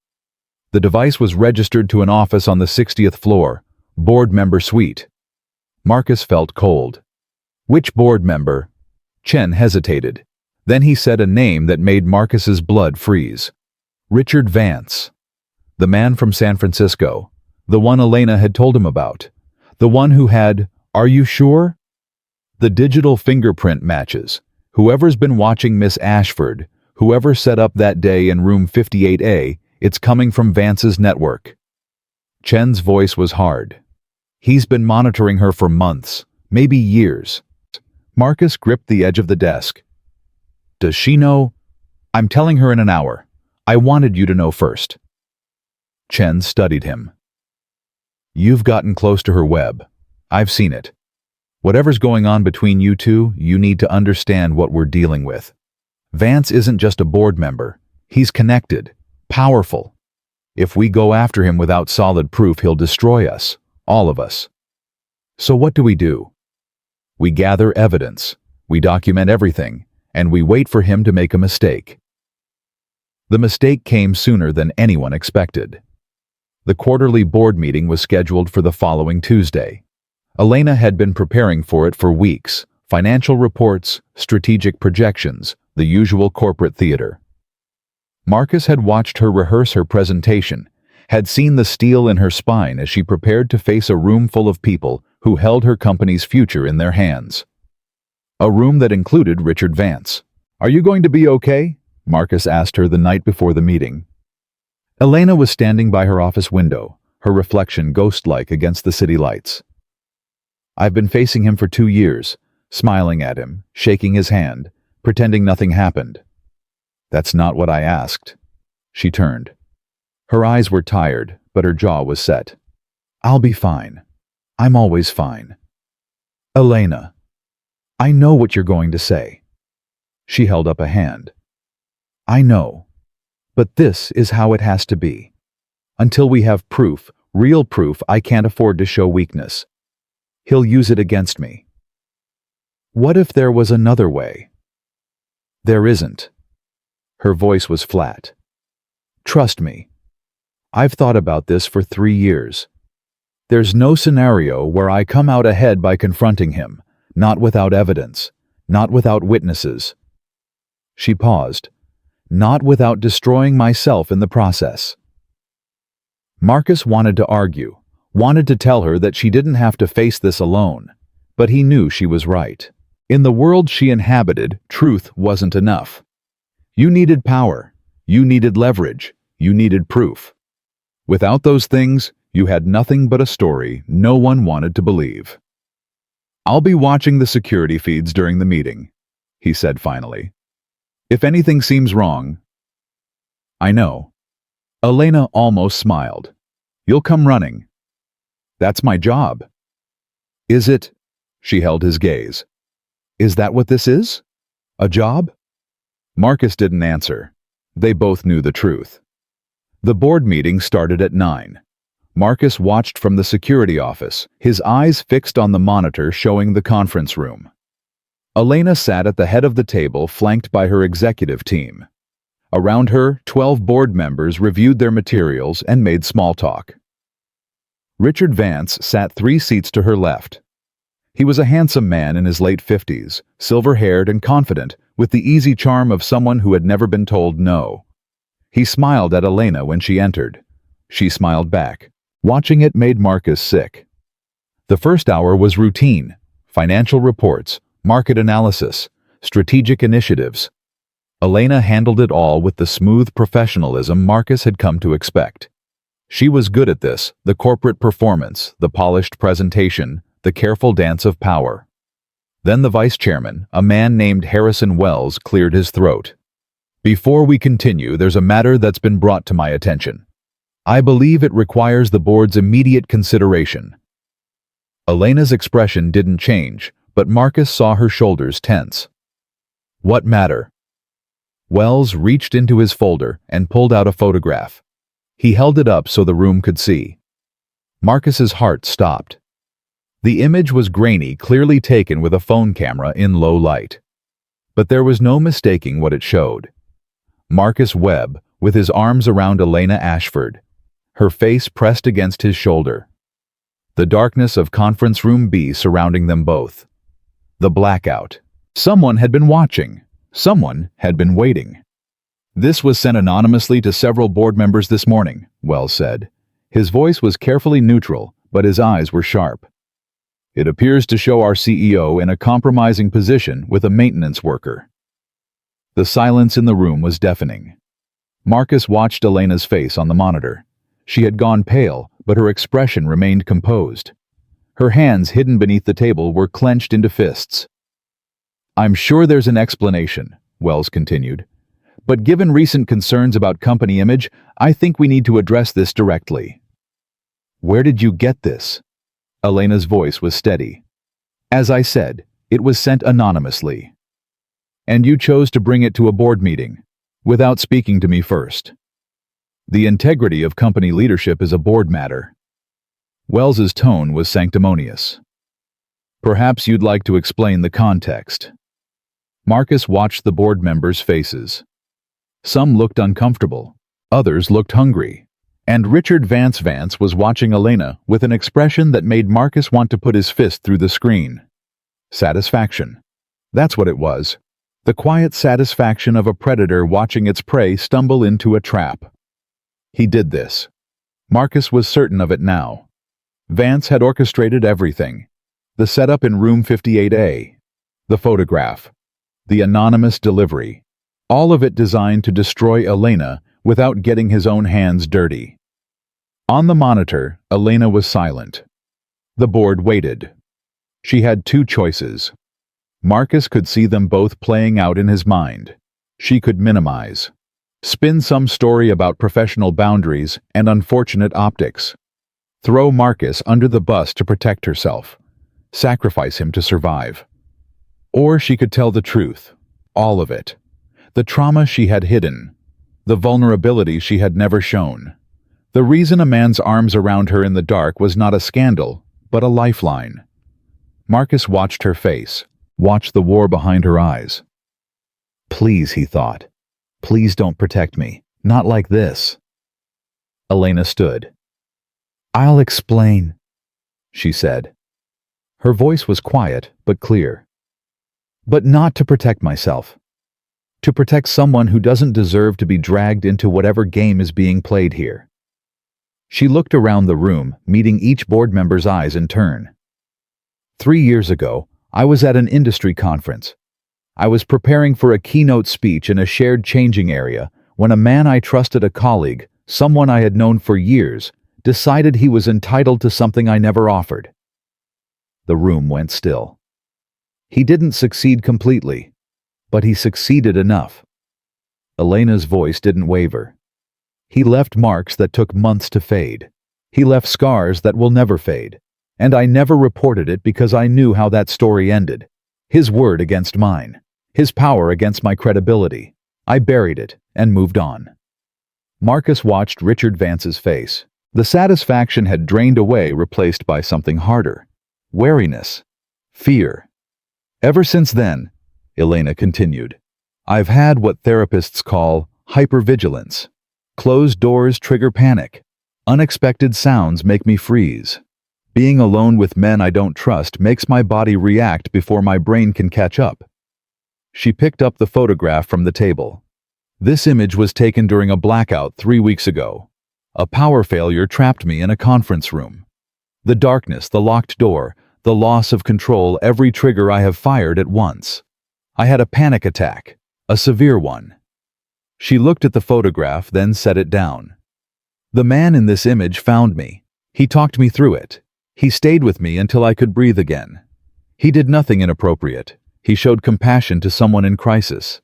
The device was registered to an office on the 60th floor, board member suite. Marcus felt cold. Which board member? Chen hesitated. Then he said a name that made Marcus's blood freeze. Richard Vance. The man from San Francisco. The one Elena had told him about. The one who had, are you sure? The digital fingerprint matches. Whoever's been watching Miss Ashford, whoever set up that day in room 58A, it's coming from Vance's network. Chen's voice was hard. He's been monitoring her for months, maybe years. Marcus gripped the edge of the desk. Does she know? I'm telling her in an hour. I wanted you to know first. Chen studied him. You've gotten close to her web. I've seen it. Whatever's going on between you two, you need to understand what we're dealing with. Vance isn't just a board member. He's connected, powerful. If we go after him without solid proof, he'll destroy us, all of us. So what do? We gather evidence, we document everything, and we wait for him to make a mistake. The mistake came sooner than anyone expected. The quarterly board meeting was scheduled for the following Tuesday. Elena had been preparing for it for weeks. Financial reports, strategic projections, the usual corporate theater. Marcus had watched her rehearse her presentation, had seen the steel in her spine as she prepared to face a room full of people who held her company's future in their hands. A room that included Richard Vance. Are you going to be okay? Marcus asked her the night before the meeting. Elena was standing by her office window, her reflection ghost-like against the city lights. I've been facing him for 2 years, smiling at him, shaking his hand, pretending nothing happened. That's not what I asked. She turned. Her eyes were tired, but her jaw was set. I'll be fine. I'm always fine. Elena, I know what you're going to say. She held up a hand. I know. But this is how it has to be. Until we have proof, real proof, I can't afford to show weakness. He'll use it against me. What if there was another way? There isn't. Her voice was flat. Trust me. I've thought about this for 3 years. There's no scenario where I come out ahead by confronting him, not without evidence, not without witnesses. She paused. Not without destroying myself in the process. Marcus wanted to argue, wanted to tell her that she didn't have to face this alone, but he knew she was right. In the world she inhabited, truth wasn't enough. You needed power, you needed leverage, you needed proof. Without those things, you had nothing but a story no one wanted to believe. I'll be watching the security feeds during the meeting, he said finally. If anything seems wrong, I know. Elena almost smiled. You'll come running. That's my job. Is it? She held his gaze. Is that what this is? A job? Marcus didn't answer. They both knew the truth. The board meeting started at 9. Marcus watched from the security office, his eyes fixed on the monitor showing the conference room. Elena sat at the head of the table, flanked by her executive team. Around her, 12 board members reviewed their materials and made small talk. Richard Vance sat 3 seats to her left. He was a handsome man in his late 50s, silver-haired and confident, with the easy charm of someone who had never been told no. He smiled at Elena when she entered. She smiled back. Watching it made Marcus sick. The first hour was routine: financial reports, market analysis, strategic initiatives. Elena handled it all with the smooth professionalism Marcus had come to expect. She was good at this: the corporate performance, the polished presentation, the careful dance of power. Then the vice chairman, a man named Harrison Wells, cleared his throat. "Before we continue, there's a matter that's been brought to my attention. I believe it requires the board's immediate consideration." Elena's expression didn't change, but Marcus saw her shoulders tense. "What matter?" Wells reached into his folder and pulled out a photograph. He held it up so the room could see. Marcus's heart stopped. The image was grainy, clearly taken with a phone camera in low light. But there was no mistaking what it showed. Marcus Webb, with his arms around Elena Ashford, her face pressed against his shoulder. The darkness of Conference Room B surrounding them both. The blackout. Someone had been watching. Someone had been waiting. "This was sent anonymously to several board members this morning," Wells said. His voice was carefully neutral, but his eyes were sharp. "It appears to show our CEO in a compromising position with a maintenance worker." The silence in the room was deafening. Marcus watched Elena's face on the monitor. She had gone pale, but her expression remained composed. Her hands, hidden beneath the table, were clenched into fists. "I'm sure there's an explanation," Wells continued. "But given recent concerns about company image, I think we need to address this directly." "Where did you get this?" Elena's voice was steady. "As I said, it was sent anonymously. And you chose to bring it to a board meeting, without speaking to me first. The integrity of company leadership is a board matter." Wells's tone was sanctimonious. "Perhaps you'd like to explain the context." Marcus watched the board members' faces. Some looked uncomfortable, others looked hungry. And Richard Vance was watching Elena with an expression that made Marcus want to put his fist through the screen. Satisfaction. That's what it was. The quiet satisfaction of a predator watching its prey stumble into a trap. He did this. Marcus was certain of it now. Vance had orchestrated everything. The setup in room 58A. The photograph. The anonymous delivery. All of it designed to destroy Elena without getting his own hands dirty. On the monitor, Elena was silent. The board waited. She had 2 choices. Marcus could see them both playing out in his mind. She could minimize. Spin some story about professional boundaries and unfortunate optics. Throw Marcus under the bus to protect herself. Sacrifice him to survive. Or she could tell the truth. All of it. The trauma she had hidden. The vulnerability she had never shown. The reason a man's arms around her in the dark was not a scandal, but a lifeline. Marcus watched her face, watched the war behind her eyes. "Please," he thought. "Please don't protect me. Not like this." Elena stood. "I'll explain," she said. Her voice was quiet, but clear. "But not to protect myself. To protect someone who doesn't deserve to be dragged into whatever game is being played here." She looked around the room, meeting each board member's eyes in turn. 3 years ago, I was at an industry conference. I was preparing for a keynote speech in a shared changing area when a man I trusted, a colleague, someone I had known for years, decided he was entitled to something I never offered. The room went still. He didn't succeed completely, but he succeeded enough. Elena's voice didn't waver. He left marks that took months to fade. He left scars that will never fade. And I never reported it because I knew how that story ended. His word against mine. His power against my credibility. I buried it and moved on. Marcus watched Richard Vance's face. The satisfaction had drained away, replaced by something harder. Wariness. Fear. Ever since then, Elena continued, I've had what therapists call hypervigilance. Closed doors trigger panic. Unexpected sounds make me freeze. Being alone with men I don't trust makes my body react before my brain can catch up. She picked up the photograph from the table. This image was taken during a blackout 3 weeks ago. A power failure trapped me in a conference room. The darkness, the locked door, the loss of control, every trigger I have fired at once. I had a panic attack, a severe one. She looked at the photograph, then set it down. The man in this image found me. He talked me through it. He stayed with me until I could breathe again. He did nothing inappropriate. He showed compassion to someone in crisis.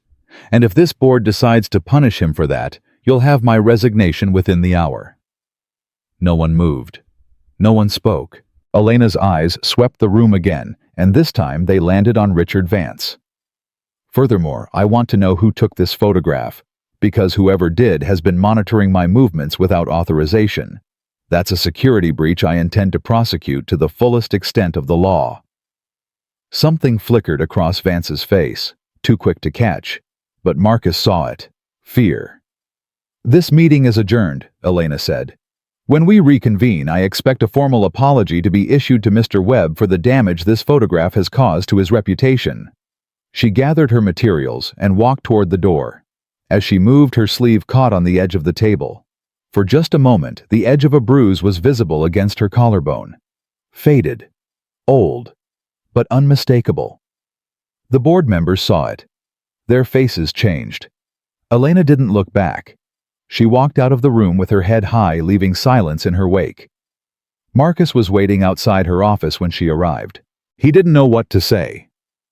And if this board decides to punish him for that, you'll have my resignation within the hour. No one moved. No one spoke. Elena's eyes swept the room again, and this time they landed on Richard Vance. Furthermore, I want to know who took this photograph, because whoever did has been monitoring my movements without authorization. That's a security breach I intend to prosecute to the fullest extent of the law. Something flickered across Vance's face, too quick to catch, but Marcus saw it. Fear. This meeting is adjourned, Elena said. When we reconvene, I expect a formal apology to be issued to Mr. Webb for the damage this photograph has caused to his reputation. She gathered her materials and walked toward the door. As she moved, her sleeve caught on the edge of the table. For just a moment, the edge of a bruise was visible against her collarbone. Faded. Old. But unmistakable. The board members saw it. Their faces changed. Elena didn't look back. She walked out of the room with her head high, leaving silence in her wake. Marcus was waiting outside her office when she arrived. He didn't know what to say.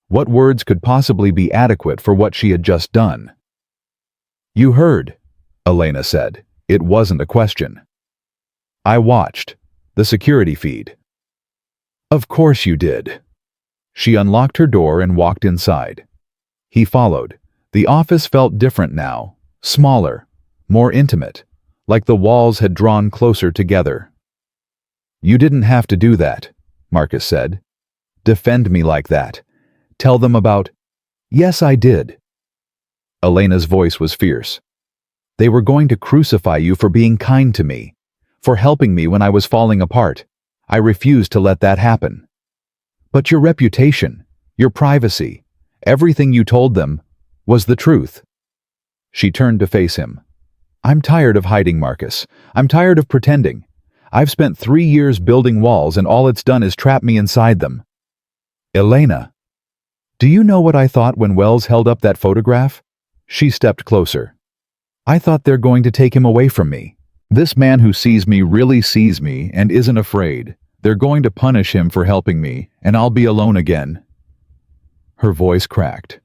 What words could possibly be adequate for what she had just done? You heard, Elena said. It wasn't a question. I watched. The security feed. Of course you did. She unlocked her door and walked inside. He followed. The office felt different now, smaller, more intimate, like the walls had drawn closer together. You didn't have to do that, Marcus said. Defend me like that. Tell them about... Yes, I did. Elena's voice was fierce. They were going to crucify you for being kind to me, for helping me when I was falling apart. I refused to let that happen. But your reputation, your privacy, everything you told them, was the truth. She turned to face him. I'm tired of hiding, Marcus. I'm tired of pretending. I've spent 3 years building walls and all it's done is trap me inside them. Elena, do you know what I thought when Wells held up that photograph? She stepped closer. I thought they're going to take him away from me. This man who sees me really sees me and isn't afraid. They're going to punish him for helping me, and I'll be alone again. Her voice cracked.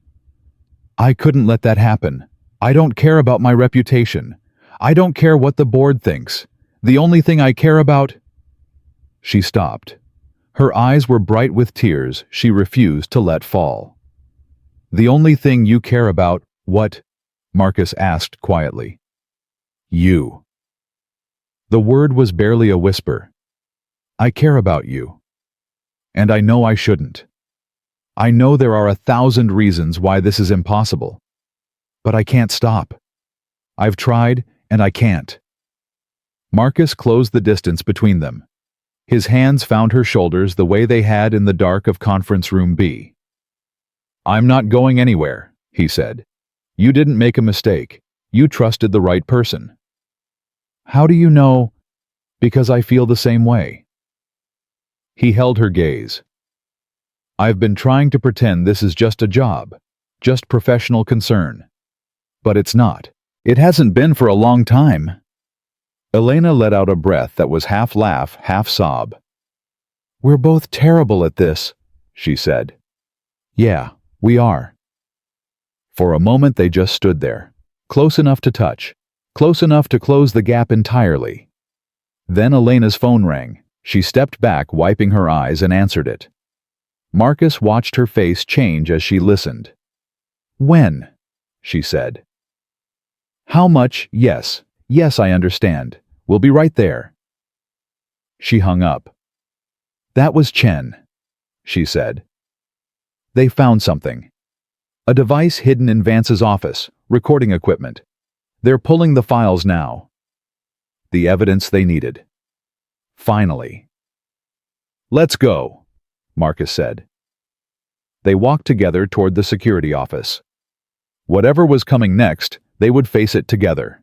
I couldn't let that happen. I don't care about my reputation. I don't care what the board thinks. The only thing I care about... She stopped. Her eyes were bright with tears she refused to let fall. The only thing you care about, what? Marcus asked quietly. You. The word was barely a whisper. I care about you. And I know I shouldn't. I know there are 1,000 reasons why this is impossible. But I can't stop. I've tried, and I can't. Marcus closed the distance between them. His hands found her shoulders the way they had in the dark of Conference Room B. I'm not going anywhere, he said. You didn't make a mistake. You trusted the right person. How do you know? Because I feel the same way. He held her gaze. I've been trying to pretend this is just a job, just professional concern. But it's not. It hasn't been for a long time. Elena let out a breath that was half laugh, half sob. We're both terrible at this, she said. Yeah, we are. For a moment they just stood there, close enough to touch, close enough to close the gap entirely. Then Elena's phone rang. She stepped back, wiping her eyes, and answered it. Marcus watched her face change as she listened. When? She said. How much? Yes, I understand. We'll be right there. She hung up. That was Chen, she said. They found something. A device hidden in Vance's office, recording equipment. They're pulling the files now. The evidence they needed. Finally. Let's go, Marcus said. They walked together toward the security office. Whatever was coming next, they would face it together.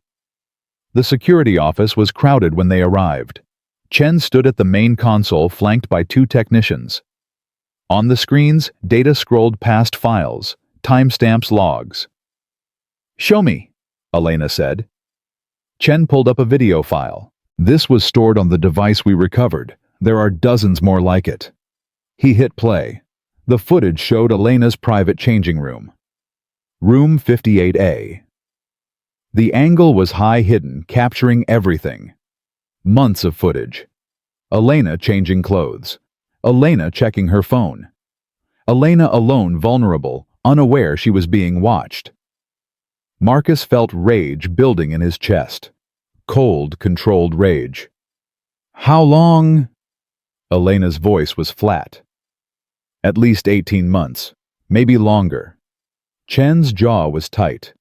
The security office was crowded when they arrived. Chen stood at the main console flanked by two technicians. On the screens, data scrolled past files, timestamps, logs. Show me, Elena said. Chen pulled up a video file. This was stored on the device we recovered. There are dozens more like it. He hit play. The footage showed Elena's private changing room. Room 58A. The angle was high hidden, capturing everything. Months of footage. Elena changing clothes. Elena checking her phone. Elena alone vulnerable, unaware she was being watched. Marcus felt rage building in his chest. Cold, controlled rage. How long? Elena's voice was flat. At least 18 months, maybe longer. Chen's jaw was tight.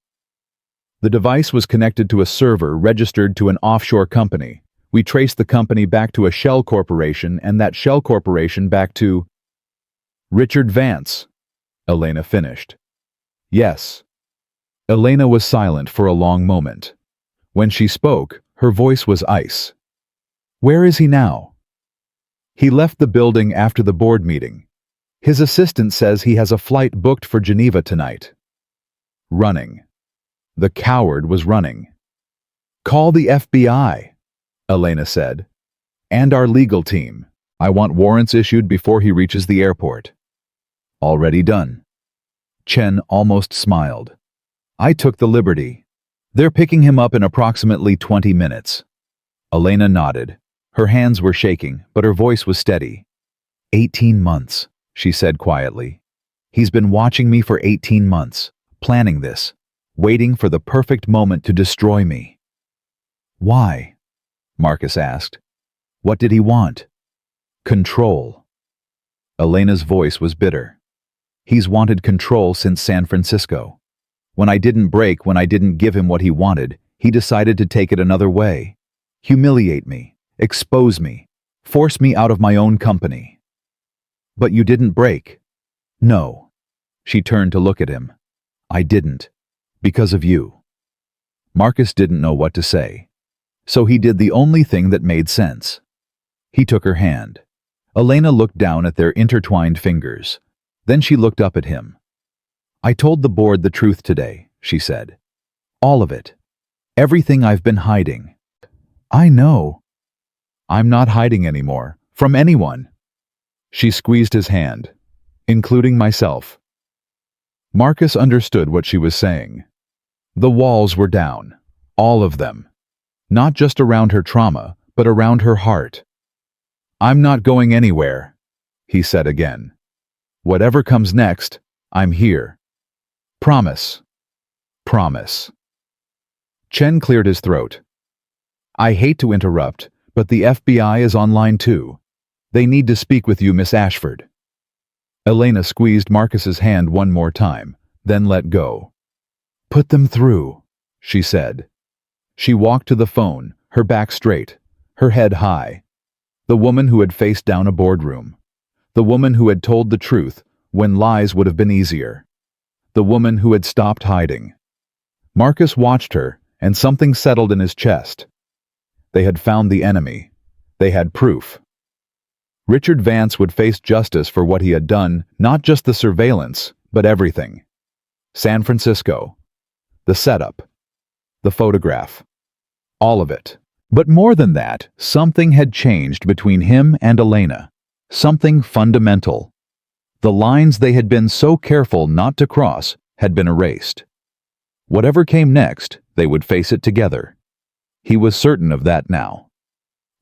The device was connected to a server registered to an offshore company. We traced the company back to a shell corporation and that shell corporation back to Richard Vance, Elena finished. Yes. Elena was silent for a long moment. When she spoke, her voice was ice. Where is he now? He left the building after the board meeting. His assistant says he has a flight booked for Geneva tonight. Running. The coward was running. Call the FBI, Elena said. And our legal team. I want warrants issued before he reaches the airport. Already done. Chen almost smiled. I took the liberty. They're picking him up in approximately 20 minutes. Elena nodded. Her hands were shaking, but her voice was steady. 18 months. She said quietly. He's been watching me for 18 months, planning this, waiting for the perfect moment to destroy me. Why? Marcus asked. What did he want? Control. Elena's voice was bitter. He's wanted control since San Francisco. When I didn't break, when I didn't give him what he wanted, he decided to take it another way. Humiliate me, expose me, force me out of my own company. But you didn't break. No. She turned to look at him. I didn't. Because of you. Marcus didn't know what to say. So he did the only thing that made sense. He took her hand. Elena looked down at their intertwined fingers. Then she looked up at him. I told the board the truth today, she said. All of it. Everything I've been hiding. I know. I'm not hiding anymore. From anyone. She squeezed his hand, including myself. Marcus understood what she was saying. The walls were down, all of them. Not just around her trauma, but around her heart. I'm not going anywhere, he said again. Whatever comes next, I'm here. Promise. Promise. Chen cleared his throat. I hate to interrupt, but the FBI is online too. They need to speak with you, Miss Ashford. Elena squeezed Marcus's hand one more time, then let go. Put them through, she said. She walked to the phone, her back straight, her head high. The woman who had faced down a boardroom. The woman who had told the truth when lies would have been easier. The woman who had stopped hiding. Marcus watched her, and something settled in his chest. They had found the enemy. They had proof. Richard Vance would face justice for what he had done, not just the surveillance, but everything. San Francisco. The setup. The photograph. All of it. But more than that, something had changed between him and Elena. Something fundamental. The lines they had been so careful not to cross had been erased. Whatever came next, they would face it together. He was certain of that now.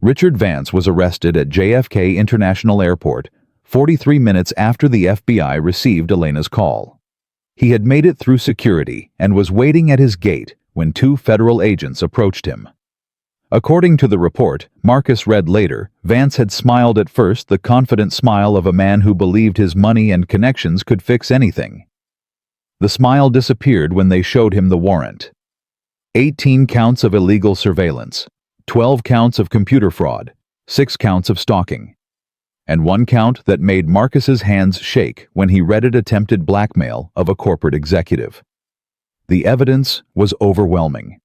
Richard Vance was arrested at JFK International Airport 43 minutes after the FBI received Elena's call. He had made it through security and was waiting at his gate when two federal agents approached him. According to the report, Marcus read later, Vance had smiled at first, the confident smile of a man who believed his money and connections could fix anything. The smile disappeared when they showed him the warrant. 18 counts of illegal surveillance, 12 counts of computer fraud, 6 counts of stalking, and 1 count that made Marcus's hands shake when he read it: attempted blackmail of a corporate executive. The evidence was overwhelming.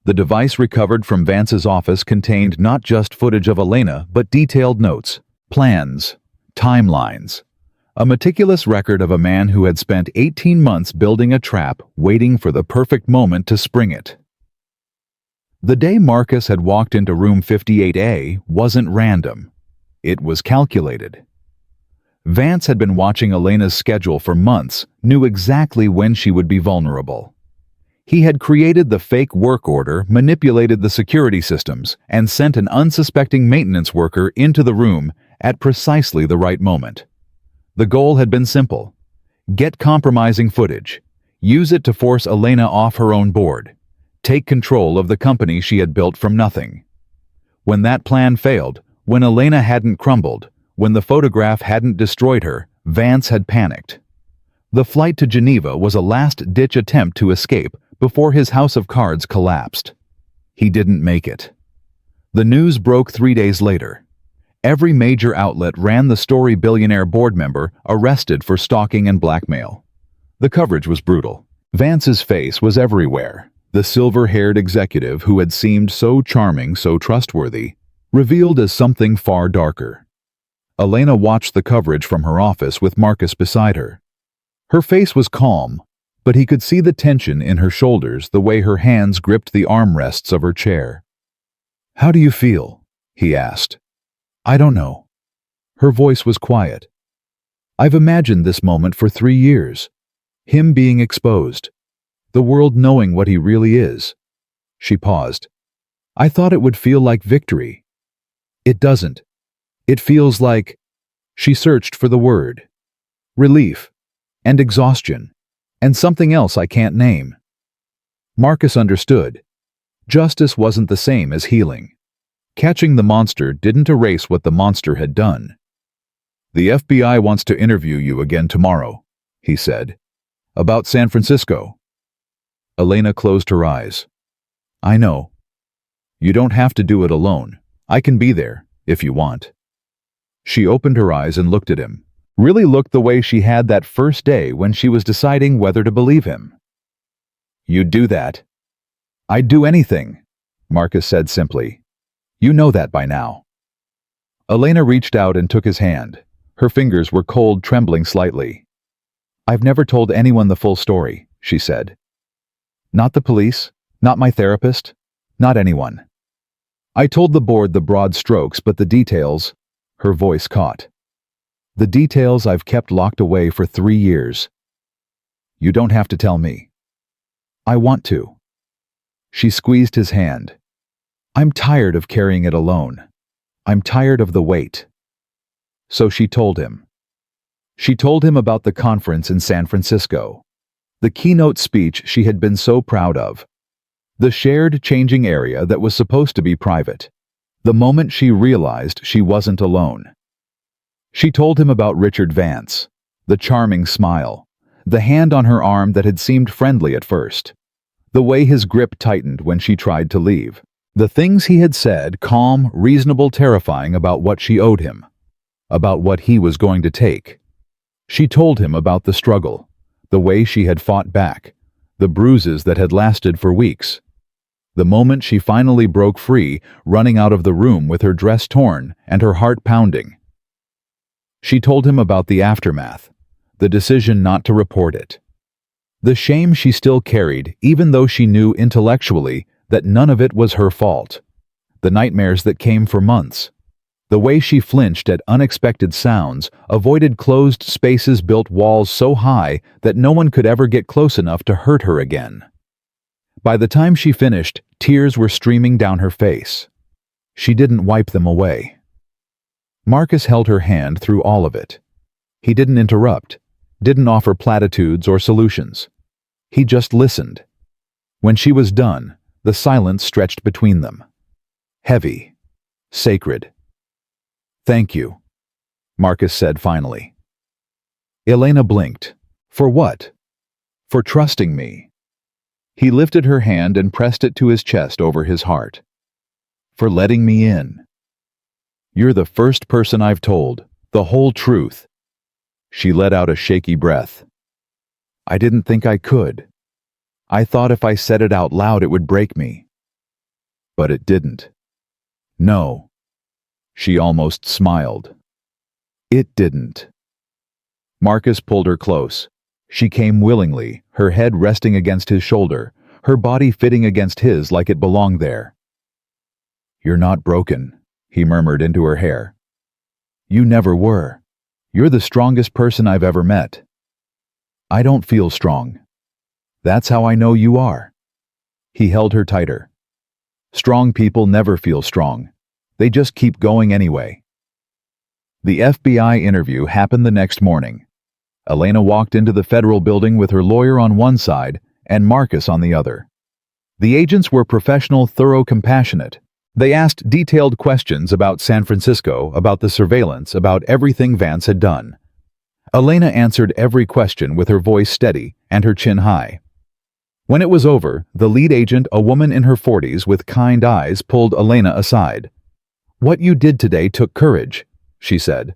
The device recovered from Vance's office contained not just footage of Elena, but detailed notes, plans, timelines, a meticulous record of a man who had spent 18 months building a trap, waiting for the perfect moment to spring it. The day Marcus had walked into room 58A wasn't random. It was calculated. Vance had been watching Elena's schedule for months, knew exactly when she would be vulnerable. He had created the fake work order, manipulated the security systems, and sent an unsuspecting maintenance worker into the room at precisely the right moment. The goal had been simple: get compromising footage, use it to force Elena off her own board, take control of the company she had built from nothing. When that plan failed, when Elena hadn't crumbled, when the photograph hadn't destroyed her, Vance had panicked. The flight to Geneva was a last-ditch attempt to escape before his house of cards collapsed. He didn't make it. The news broke 3 days later. Every major outlet ran the story: Billionaire board member arrested for stalking and blackmail. The coverage was brutal. Vance's face was everywhere. The silver-haired executive who had seemed so charming, so trustworthy, revealed as something far darker. Elena watched the coverage from her office with Marcus beside her. Her face was calm, but he could see the tension in her shoulders, the way her hands gripped the armrests of her chair. "How do you feel?" he asked. "I don't know." Her voice was quiet. "I've imagined this moment for 3 years. Him being exposed. The world knowing what he really is." She paused. "I thought it would feel like victory." "It doesn't. It feels like..." She searched for the word. "Relief. And exhaustion. And something else I can't name." Marcus understood. Justice wasn't the same as healing. Catching the monster didn't erase what the monster had done. "The FBI wants to interview you again tomorrow," he said. "About San Francisco." Elena closed her eyes. "I know. You don't have to do it alone. I can be there, if you want." She opened her eyes and looked at him. Really looked the way she had that first day when she was deciding whether to believe him. "You'd do that?" "I'd do anything," Marcus said simply. "You know that by now." Elena reached out and took his hand. Her fingers were cold, trembling slightly. "I've never told anyone the full story," she said. "Not the police, not my therapist, not anyone. I told the board the broad strokes, but the details..." Her voice caught. "The details I've kept locked away for 3 years. You don't have to tell me." "I want to." She squeezed his hand. "I'm tired of carrying it alone. I'm tired of the weight." So she told him. She told him about the conference in San Francisco, the keynote speech she had been so proud of, the shared changing area that was supposed to be private, the moment she realized she wasn't alone. She told him about Richard Vance, the charming smile, the hand on her arm that had seemed friendly at first, the way his grip tightened when she tried to leave, the things he had said, calm, reasonable, terrifying, about what she owed him, about what he was going to take. She told him about the struggle, the way she had fought back, the bruises that had lasted for weeks, the moment she finally broke free, running out of the room with her dress torn and her heart pounding. She told him about the aftermath, the decision not to report it, the shame she still carried even though she knew intellectually that none of it was her fault, the nightmares that came for months, the way she flinched at unexpected sounds, avoided closed spaces, built walls so high that no one could ever get close enough to hurt her again. By the time she finished, tears were streaming down her face. She didn't wipe them away. Marcus held her hand through all of it. He didn't interrupt, didn't offer platitudes or solutions. He just listened. When she was done, the silence stretched between them. Heavy. Sacred. Thank you, Marcus said finally. Elena blinked. For what? For trusting me. He lifted her hand and pressed it to his chest over his heart. For letting me in. You're the first person I've told, the whole truth. She let out a shaky breath. I didn't think I could. I thought if I said it out loud it would break me. But it didn't. No. She almost smiled. It didn't. Marcus pulled her close. She came willingly, her head resting against his shoulder, her body fitting against his like it belonged there. You're not broken, he murmured into her hair. You never were. You're the strongest person I've ever met. I don't feel strong. That's how I know you are. He held her tighter. Strong people never feel strong. They just keep going anyway. The FBI interview happened the next morning. Elena walked into the federal building with her lawyer on one side and Marcus on the other. The agents were professional, thorough, compassionate. They asked detailed questions about San Francisco, about the surveillance, about everything Vance had done. Elena answered every question with her voice steady and her chin high. When it was over, the lead agent, a woman in her 40s with kind eyes, pulled Elena aside. What you did today took courage, she said.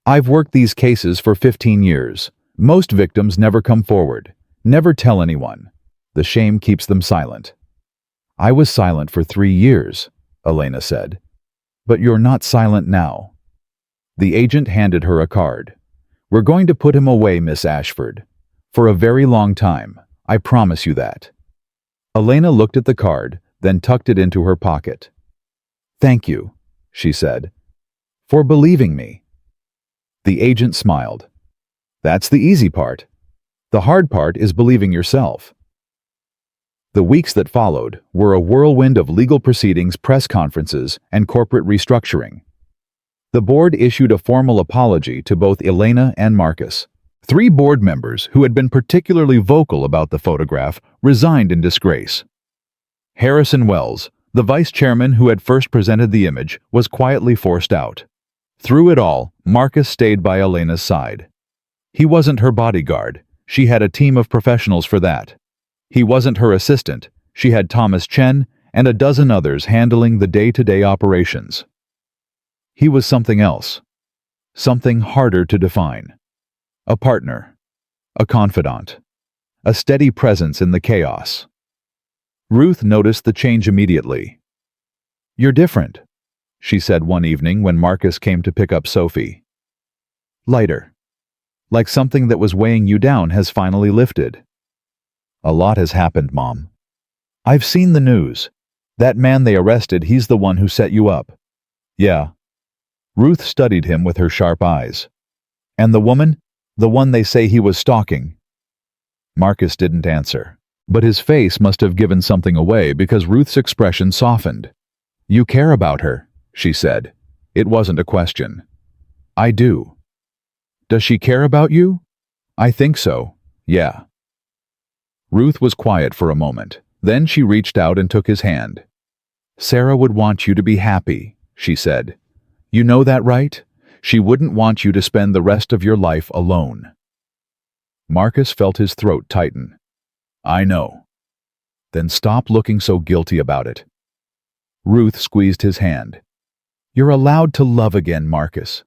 I've worked these cases for 15 years. Most victims never come forward, never tell anyone. The shame keeps them silent. I was silent for 3 years, Elena said. But you're not silent now. The agent handed her a card. We're going to put him away, Miss Ashford. For a very long time. I promise you that. Elena looked at the card, then tucked it into her pocket. Thank you, she said, for believing me. The agent smiled. That's the easy part. The hard part is believing yourself. The weeks that followed were a whirlwind of legal proceedings, press conferences, and corporate restructuring. The board issued a formal apology to both Elena and Marcus. 3 board members who had been particularly vocal about the photograph resigned in disgrace. Harrison Wells, the vice chairman who had first presented the image, was quietly forced out. Through it all, Marcus stayed by Elena's side. He wasn't her bodyguard. She had a team of professionals for that. He wasn't her assistant. She had Thomas Chen and a dozen others handling the day-to-day operations. He was something else. Something harder to define. A partner. A confidant. A steady presence in the chaos. Ruth noticed the change immediately. You're different, she said one evening when Marcus came to pick up Sophie. Lighter. Like something that was weighing you down has finally lifted. A lot has happened, Mom. I've seen the news. That man they arrested, he's the one who set you up. Yeah. Ruth studied him with her sharp eyes. And the woman? The one they say he was stalking. Marcus didn't answer, but his face must have given something away because Ruth's expression softened. You care about her, she said. It wasn't a question. I do. Does she care about you? I think so, yeah. Ruth was quiet for a moment. Then she reached out and took his hand. Sarah would want you to be happy, she said. You know that, right? She wouldn't want you to spend the rest of your life alone. Marcus felt his throat tighten. I know. Then stop looking so guilty about it. Ruth squeezed his hand. You're allowed to love again, Marcus.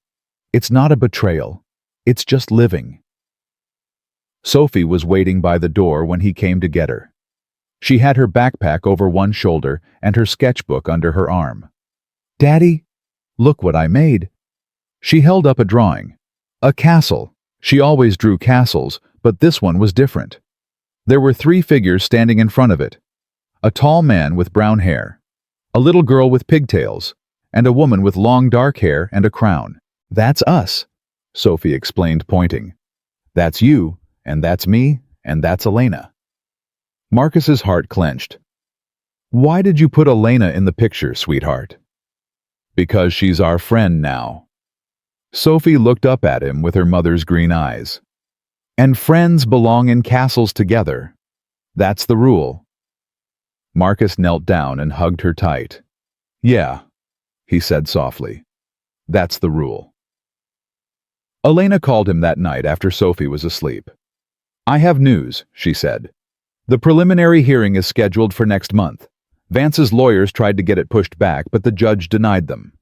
It's not a betrayal. It's just living. Sophie was waiting by the door when he came to get her. She had her backpack over one shoulder and her sketchbook under her arm. Daddy, look what I made. She held up a drawing. A castle. She always drew castles, but this one was different. There were 3 figures standing in front of it. A tall man with brown hair, a little girl with pigtails, and a woman with long dark hair and a crown. That's us, Sophie explained, pointing. That's you, and that's me, and that's Elena. Marcus's heart clenched. Why did you put Elena in the picture, sweetheart? Because she's our friend now. Sophie looked up at him with her mother's green eyes. And friends belong in castles together. That's the rule. Marcus knelt down and hugged her tight. Yeah, he said softly. That's the rule. Elena called him that night after Sophie was asleep. I have news, she said. The preliminary hearing is scheduled for next month. Vance's lawyers tried to get it pushed back, but the judge denied them.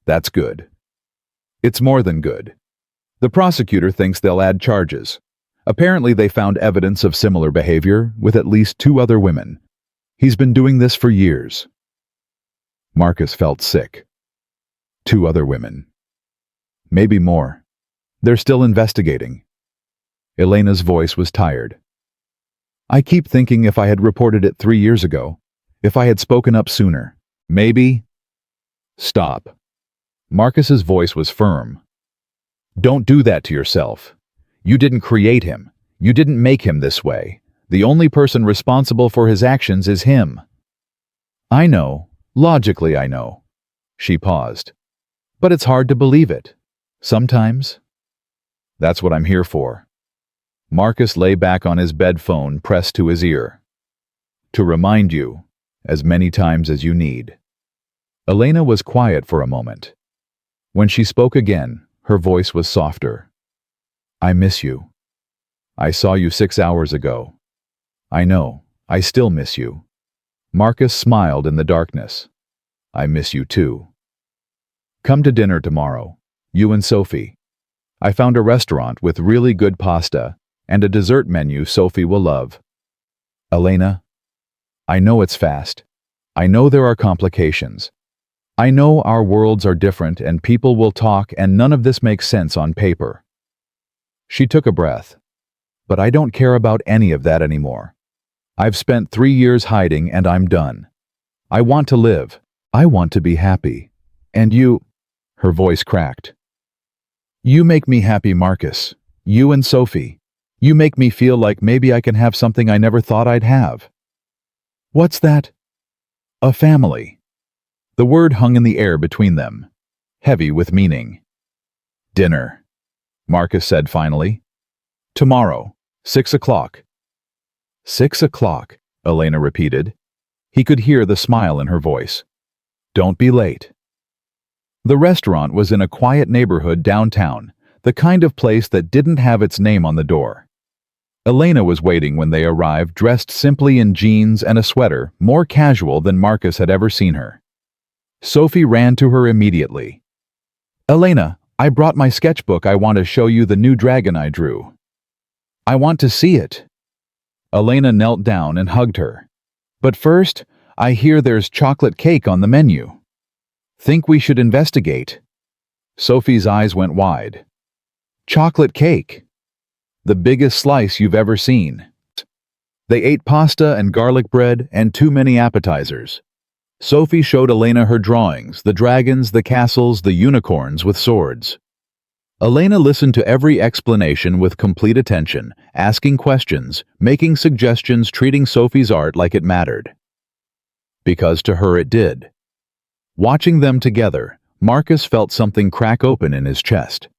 That's good. It's more than good. The prosecutor thinks they'll add charges. Apparently they found evidence of similar behavior with at least 2 other women. He's been doing this for years. Marcus felt sick. 2 other women. Maybe more. They're still investigating. Elena's voice was tired. I keep thinking if I had reported it 3 years ago, if I had spoken up sooner, maybe... Stop. Marcus's voice was firm. Don't do that to yourself. You didn't create him. You didn't make him this way. The only person responsible for his actions is him. I know. Logically, I know. She paused. But it's hard to believe it. Sometimes. That's what I'm here for. Marcus lay back on his bed phone pressed to his ear. To remind you, as many times as you need. Elena was quiet for a moment. When she spoke again, her voice was softer. I miss you. I saw you 6 hours ago. I know, I still miss you. Marcus smiled in the darkness. I miss you too. Come to dinner tomorrow, you and Sophie. I found a restaurant with really good pasta and a dessert menu Sophie will love. Elena, I know it's fast. I know there are complications. I know our worlds are different and people will talk and none of this makes sense on paper. She took a breath. But I don't care about any of that anymore. I've spent 3 years hiding and I'm done. I want to live. I want to be happy. And you... Her voice cracked. You make me happy, Marcus. You and Sophie. You make me feel like maybe I can have something I never thought I'd have. What's that? A family. The word hung in the air between them, heavy with meaning. Dinner, Marcus said finally. Tomorrow, 6 o'clock. 6 o'clock, Elena repeated. He could hear the smile in her voice. Don't be late. The restaurant was in a quiet neighborhood downtown, the kind of place that didn't have its name on the door. Elena was waiting when they arrived, dressed simply in jeans and a sweater, more casual than Marcus had ever seen her. Sophie ran to her immediately. Elena, I brought my sketchbook. I want to show you the new dragon I drew. I want to see it. Elena knelt down and hugged her. But first, I hear there's chocolate cake on the menu. Think we should investigate. Sophie's eyes went wide. Chocolate cake. The biggest slice you've ever seen. They ate pasta and garlic bread and too many appetizers. Sophie showed Elena her drawings, the dragons, the castles, the unicorns with swords. Elena listened to every explanation with complete attention, asking questions, making suggestions, treating Sophie's art like it mattered. Because to her it did. Watching them together, Marcus felt something crack open in his chest.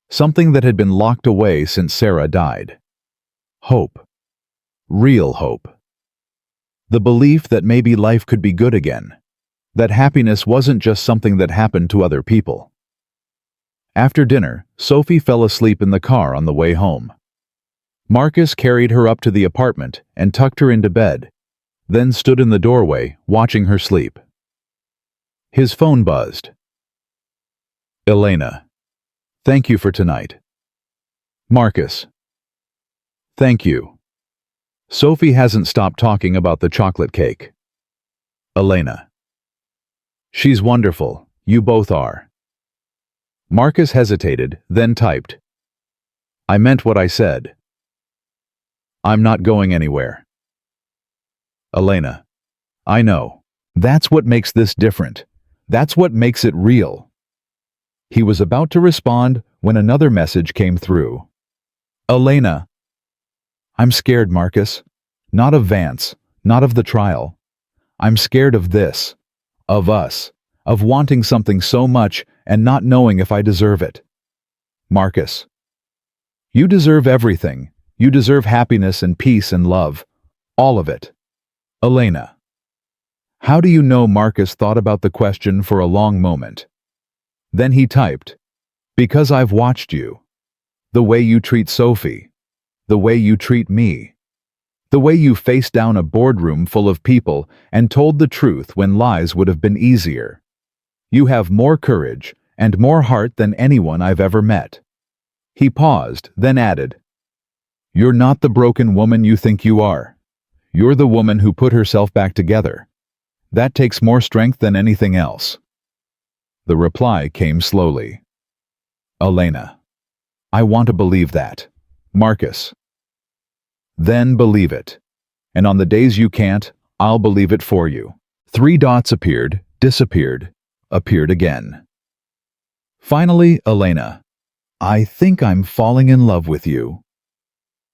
Something that had been locked away since Sarah died. Hope. Real hope. The belief that maybe life could be good again. That happiness wasn't just something that happened to other people. After dinner, Sophie fell asleep in the car on the way home. Marcus carried her up to the apartment and tucked her into bed, then stood in the doorway, watching her sleep. His phone buzzed. Elena. Thank you for tonight. Marcus. Thank you. Sophie hasn't stopped talking about the chocolate cake. Elena. She's wonderful. You both are. Marcus hesitated, then typed. I meant what I said. I'm not going anywhere. Elena. I know. That's what makes this different. That's what makes it real. He was about to respond when another message came through. Elena. I'm scared, Marcus. Not of Vance, not of the trial. I'm scared of this. Of us. Of wanting something so much and not knowing if I deserve it. Marcus. You deserve everything. You deserve happiness and peace and love. All of it. Elena. How do you know? Marcus thought about the question for a long moment. Then he typed, "Because I've watched you. The way you treat Sophie. The way you treat me. The way you faced down a boardroom full of people and told the truth when lies would have been easier. You have more courage and more heart than anyone I've ever met." He paused, then added, "You're not the broken woman you think you are. You're the woman who put herself back together. That takes more strength than anything else." The reply came slowly. "Elena, I want to believe that. Marcus." "Then believe it. And on the days you can't, I'll believe it for you." 3 dots appeared, disappeared, appeared again. Finally, Elena, "I think I'm falling in love with you."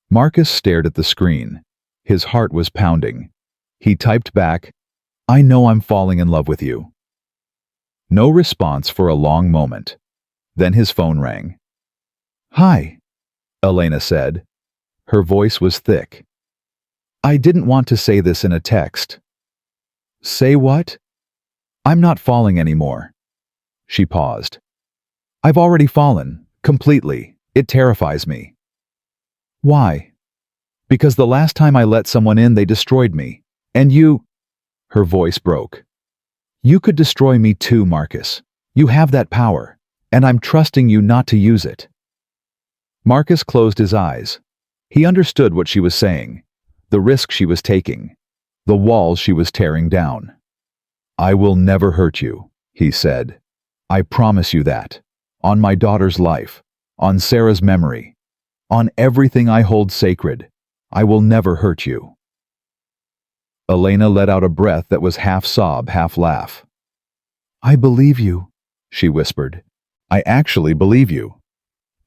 Marcus stared at the screen. His heart was pounding. He typed back, "I know I'm falling in love with you." No response for a long moment. Then his phone rang. "Hi," Elena said. Her voice was thick. "I didn't want to say this in a text." "Say what?" "I'm not falling anymore." She paused. "I've already fallen, completely. It terrifies me." "Why?" "Because the last time I let someone in, they destroyed me. And you—" Her voice broke. "You could destroy me too, Marcus. You have that power, and I'm trusting you not to use it." Marcus closed his eyes. He understood what she was saying, the risk she was taking, the walls she was tearing down. "I will never hurt you," he said. "I promise you that. On my daughter's life, on Sarah's memory, on everything I hold sacred, I will never hurt you." Elena let out a breath that was half sob, half laugh. "I believe you," she whispered. "I actually believe you."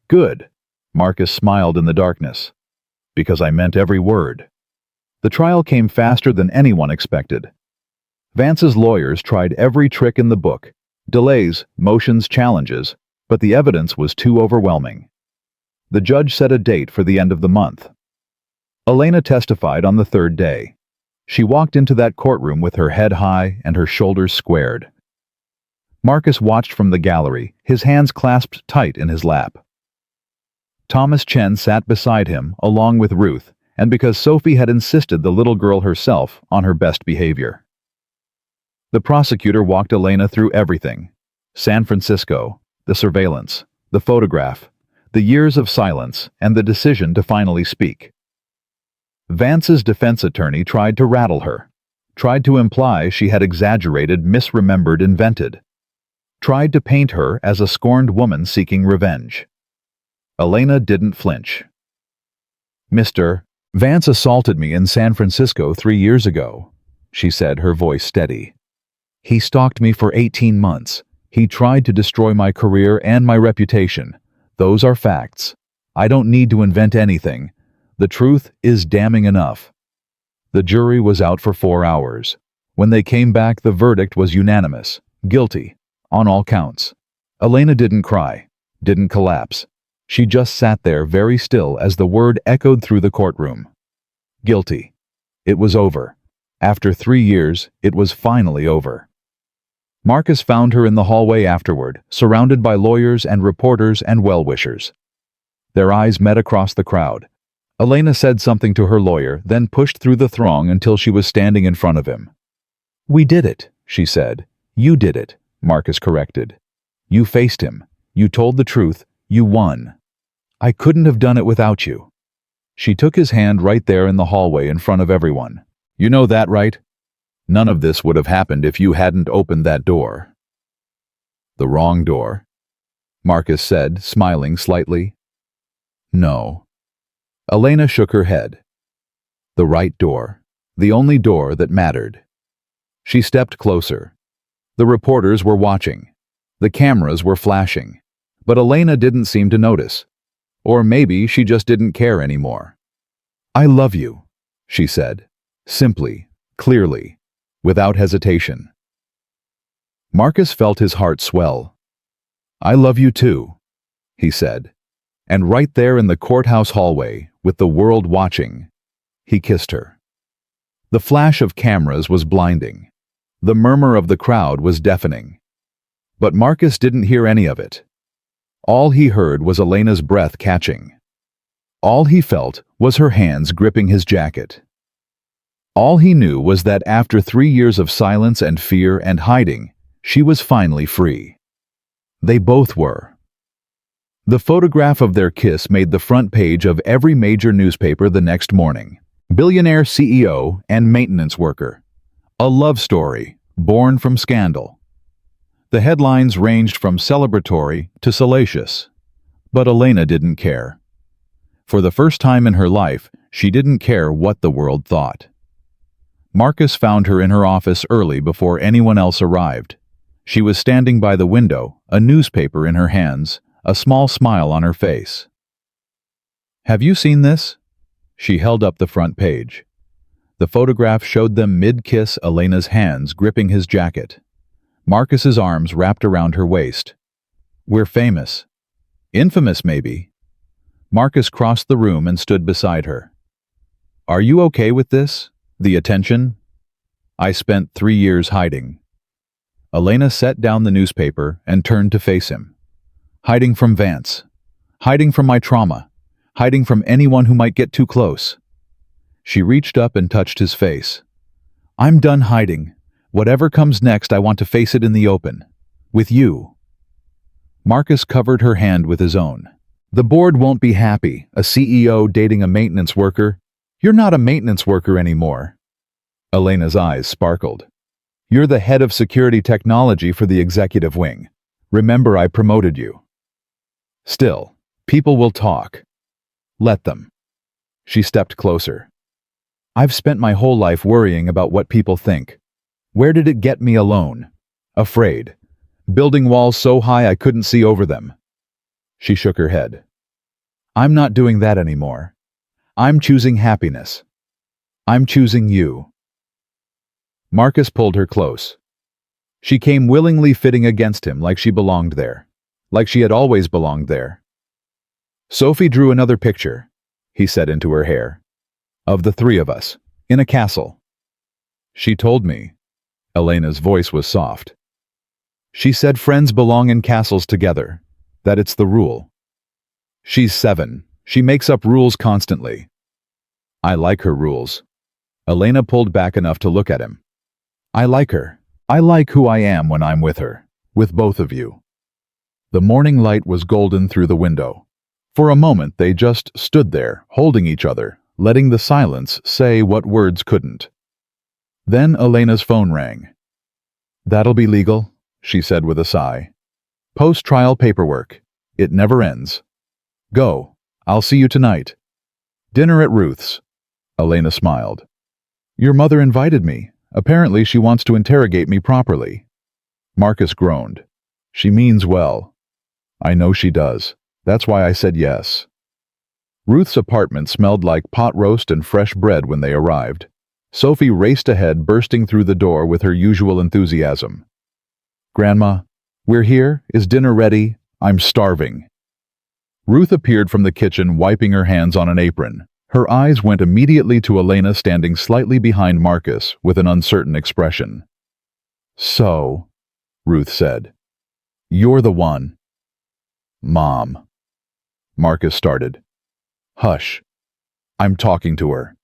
"Good." Marcus smiled in the darkness. "Because I meant every word." The trial came faster than anyone expected. Vance's lawyers tried every trick in the book, delays, motions, challenges, but the evidence was too overwhelming. The judge set a date for the end of the month. Elena testified on the 3rd day. She walked into that courtroom with her head high and her shoulders squared. Marcus watched from the gallery, his hands clasped tight in his lap. Thomas Chen sat beside him, along with Ruth, and because Sophie had insisted the little girl herself on her best behavior. The prosecutor walked Elena through everything: San Francisco, the surveillance, the photograph, the years of silence, and the decision to finally speak. Vance's defense attorney tried to rattle her, tried to imply she had exaggerated, misremembered, invented, tried to paint her as a scorned woman seeking revenge. Elena didn't flinch. "Mr. Vance assaulted me in San Francisco 3 years ago," she said, her voice steady. "He stalked me for 18 months. He tried to destroy my career and my reputation. Those are facts. I don't need to invent anything. The truth is damning enough." The jury was out for 4 hours. When they came back, the verdict was unanimous. Guilty, on all counts. Elena didn't cry, didn't collapse. She just sat there very still as the word echoed through the courtroom. Guilty. It was over. After 3 years, it was finally over. Marcus found her in the hallway afterward, surrounded by lawyers and reporters and well-wishers. Their eyes met across the crowd. Elena said something to her lawyer, then pushed through the throng until she was standing in front of him. "We did it," she said. "You did it," Marcus corrected. "You faced him. You told the truth. You won. I couldn't have done it without you." She took his hand right there in the hallway in front of everyone. "You know that, right? None of this would have happened if you hadn't opened that door." "The wrong door?" Marcus said, smiling slightly. "No." Elena shook her head. "The right door. The only door that mattered." She stepped closer. The reporters were watching. The cameras were flashing. But Elena didn't seem to notice. Or maybe she just didn't care anymore. "I love you," she said, simply, clearly, without hesitation. Marcus felt his heart swell. "I love you too," he said. And right there in the courthouse hallway, with the world watching, he kissed her. The flash of cameras was blinding. The murmur of the crowd was deafening. But Marcus didn't hear any of it. All he heard was Elena's breath catching. All he felt was her hands gripping his jacket. All he knew was that after 3 years of silence and fear and hiding, she was finally free. They both were. The photograph of their kiss made the front page of every major newspaper the next morning. Billionaire CEO and maintenance worker. A love story born from scandal. The headlines ranged from celebratory to salacious. But Elena didn't care. For the first time in her life, she didn't care what the world thought. Marcus found her in her office early before anyone else arrived. She was standing by the window, a newspaper in her hands, a small smile on her face. "Have you seen this?" She held up the front page. The photograph showed them mid-kiss, Elena's hands gripping his jacket. Marcus's arms wrapped around her waist. "We're famous. Infamous, maybe." Marcus crossed the room and stood beside her. "Are you okay with this? The attention?" "I spent 3 years hiding." Elena set down the newspaper and turned to face him. "Hiding from Vance. Hiding from my trauma. Hiding from anyone who might get too close." She reached up and touched his face. "I'm done hiding. Whatever comes next, I want to face it in the open. With you." Marcus covered her hand with his own. "The board won't be happy, a CEO dating a maintenance worker. You're not a maintenance worker anymore." Elena's eyes sparkled. "You're the head of security technology for the executive wing. Remember, I promoted you." "Still, people will talk. Let them." She stepped closer. "I've spent my whole life worrying about what people think. Where did it get me alone? Afraid. Building walls so high I couldn't see over them." She shook her head. "I'm not doing that anymore. I'm choosing happiness. I'm choosing you." Marcus pulled her close. She came willingly, fitting against him like she belonged there. Like she had always belonged there. "Sophie drew another picture," he said into her hair. "Of the 3 of us, in a castle. She told me." Elena's voice was soft. "She said friends belong in castles together, that it's the rule. She's 7. She makes up rules constantly." "I like her rules." Elena pulled back enough to look at him. "I like her. I like who I am when I'm with her, with both of you." The morning light was golden through the window. For a moment they just stood there, holding each other, letting the silence say what words couldn't. Then Elena's phone rang. "That'll be legal," she said with a sigh. "Post-trial paperwork. It never ends. Go. I'll see you tonight. Dinner at Ruth's." Elena smiled. "Your mother invited me. Apparently she wants to interrogate me properly." Marcus groaned. "She means well." "I know she does. That's why I said yes." Ruth's apartment smelled like pot roast and fresh bread when they arrived. Sophie raced ahead, bursting through the door with her usual enthusiasm. "Grandma, we're here. Is dinner ready? I'm starving." Ruth appeared from the kitchen, wiping her hands on an apron. Her eyes went immediately to Elena, standing slightly behind Marcus with an uncertain expression. "So," Ruth said, "you're the one." "Mom," Marcus started. "Hush. I'm talking to her."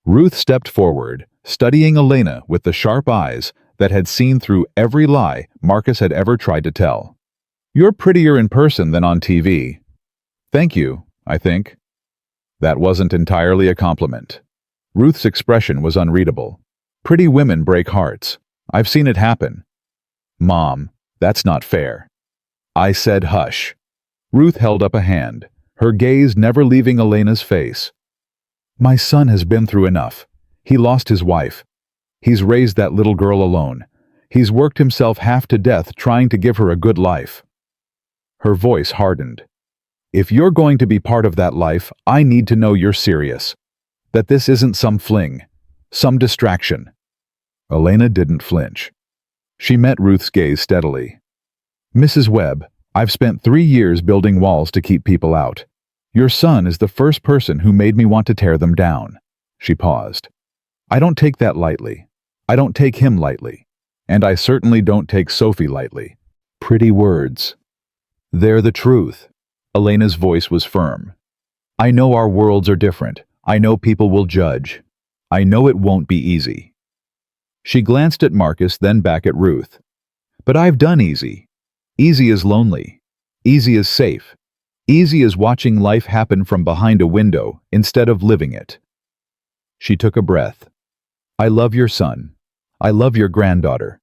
Ruth stepped forward, studying Elena with the sharp eyes that had seen through every lie Marcus had ever tried to tell. "You're prettier in person than on TV." "Thank you, I think." That wasn't entirely a compliment. Ruth's expression was unreadable. "Pretty women break hearts. I've seen it happen." "Mom, that's not fair." "I said hush." Ruth held up a hand, her gaze never leaving Elena's face. "My son has been through enough. He lost his wife. He's raised that little girl alone. He's worked himself half to death trying to give her a good life." Her voice hardened. "If you're going to be part of that life, I need to know you're serious. That this isn't some fling, some distraction." Elena didn't flinch. She met Ruth's gaze steadily. "Mrs. Webb, I've spent 3 years building walls to keep people out. Your son is the first person who made me want to tear them down." She paused. "I don't take that lightly. I don't take him lightly. And I certainly don't take Sophie lightly. Pretty words. They're the truth. Elena's voice was firm. I know our worlds are different. I know people will judge. I know it won't be easy. She glanced at Marcus, then back at Ruth. But I've done easy. Easy is lonely. Easy is safe. Easy is watching life happen from behind a window instead of living it. She took a breath. I love your son. I love your granddaughter.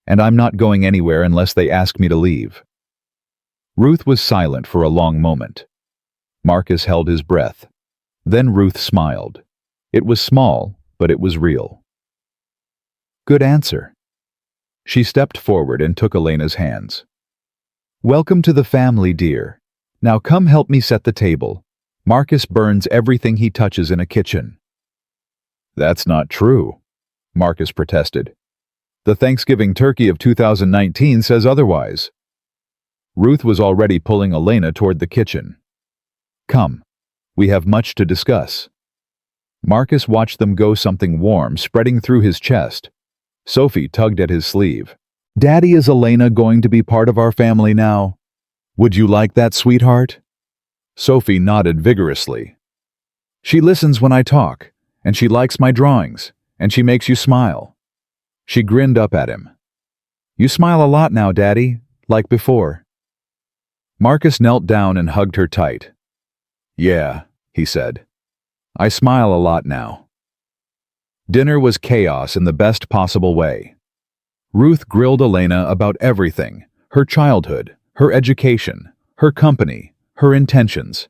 And I'm not going anywhere unless they ask me to leave. Ruth was silent for a long moment. Marcus held his breath. Then Ruth smiled. It was small, but it was real. Good answer. She stepped forward and took Elena's hands. Welcome to the family, dear. Now come help me set the table. Marcus burns everything he touches in a kitchen. That's not true, Marcus protested. The Thanksgiving turkey of 2019 says otherwise. Ruth was already pulling Elena toward the kitchen. Come, we have much to discuss. Marcus watched them go, something warm spreading through his chest. Sophie tugged at his sleeve. Daddy, is Elena going to be part of our family now? Would you like that, sweetheart? Sophie nodded vigorously. She listens when I talk, and she likes my drawings, and she makes you smile. She grinned up at him. You smile a lot now, Daddy, like before. Marcus knelt down and hugged her tight. Yeah, he said. I smile a lot now. Dinner was chaos in the best possible way. Ruth grilled Elena about everything, her childhood, her education, her company, her intentions.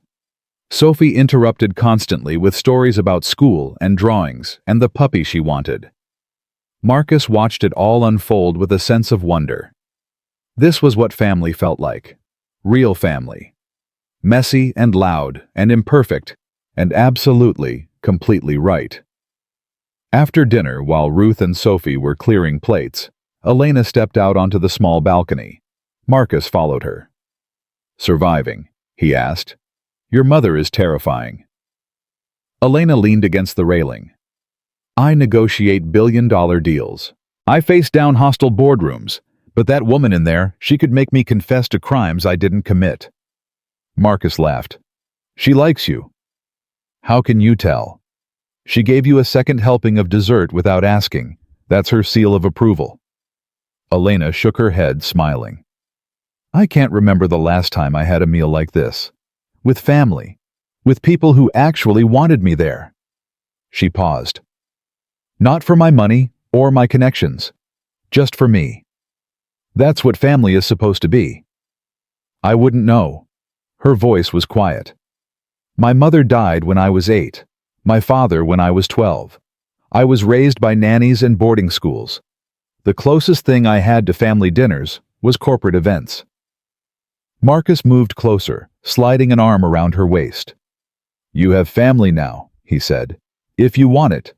Sophie interrupted constantly with stories about school and drawings and the puppy she wanted. Marcus watched it all unfold with a sense of wonder. This was what family felt like. Real family. Messy and loud and imperfect, and absolutely, completely right. After dinner, while Ruth and Sophie were clearing plates, Elena stepped out onto the small balcony. Marcus followed her. Surviving, he asked. Your mother is terrifying. Elena leaned against the railing. I negotiate billion-dollar deals. I face down hostile boardrooms, but that woman in there, she could make me confess to crimes I didn't commit. Marcus laughed. She likes you. How can you tell? She gave you a second helping of dessert without asking. That's her seal of approval. Elena shook her head, smiling. I can't remember the last time I had a meal like this. With family. With people who actually wanted me there. She paused. Not for my money or my connections. Just for me. That's what family is supposed to be. I wouldn't know. Her voice was quiet. My mother died when I was 8. My father when I was 12. I was raised by nannies and boarding schools. The closest thing I had to family dinners was corporate events. Marcus moved closer, sliding an arm around her waist. You have family now, he said, if you want it.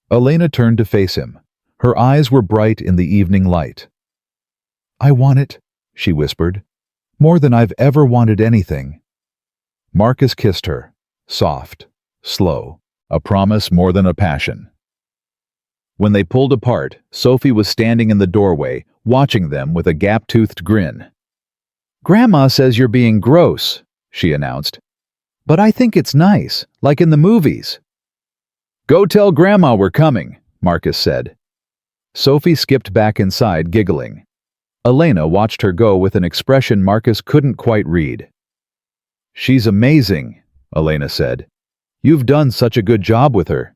Elena turned to face him. Her eyes were bright in the evening light. I want it, she whispered, more than I've ever wanted anything. Marcus kissed her, soft, slow, a promise more than a passion. When they pulled apart, Sophie was standing in the doorway, watching them with a gap-toothed grin. Grandma says you're being gross, she announced. But I think it's nice, like in the movies. Go tell Grandma we're coming, Marcus said. Sophie skipped back inside, giggling. Elena watched her go with an expression Marcus couldn't quite read. She's amazing, Elena said. You've done such a good job with her.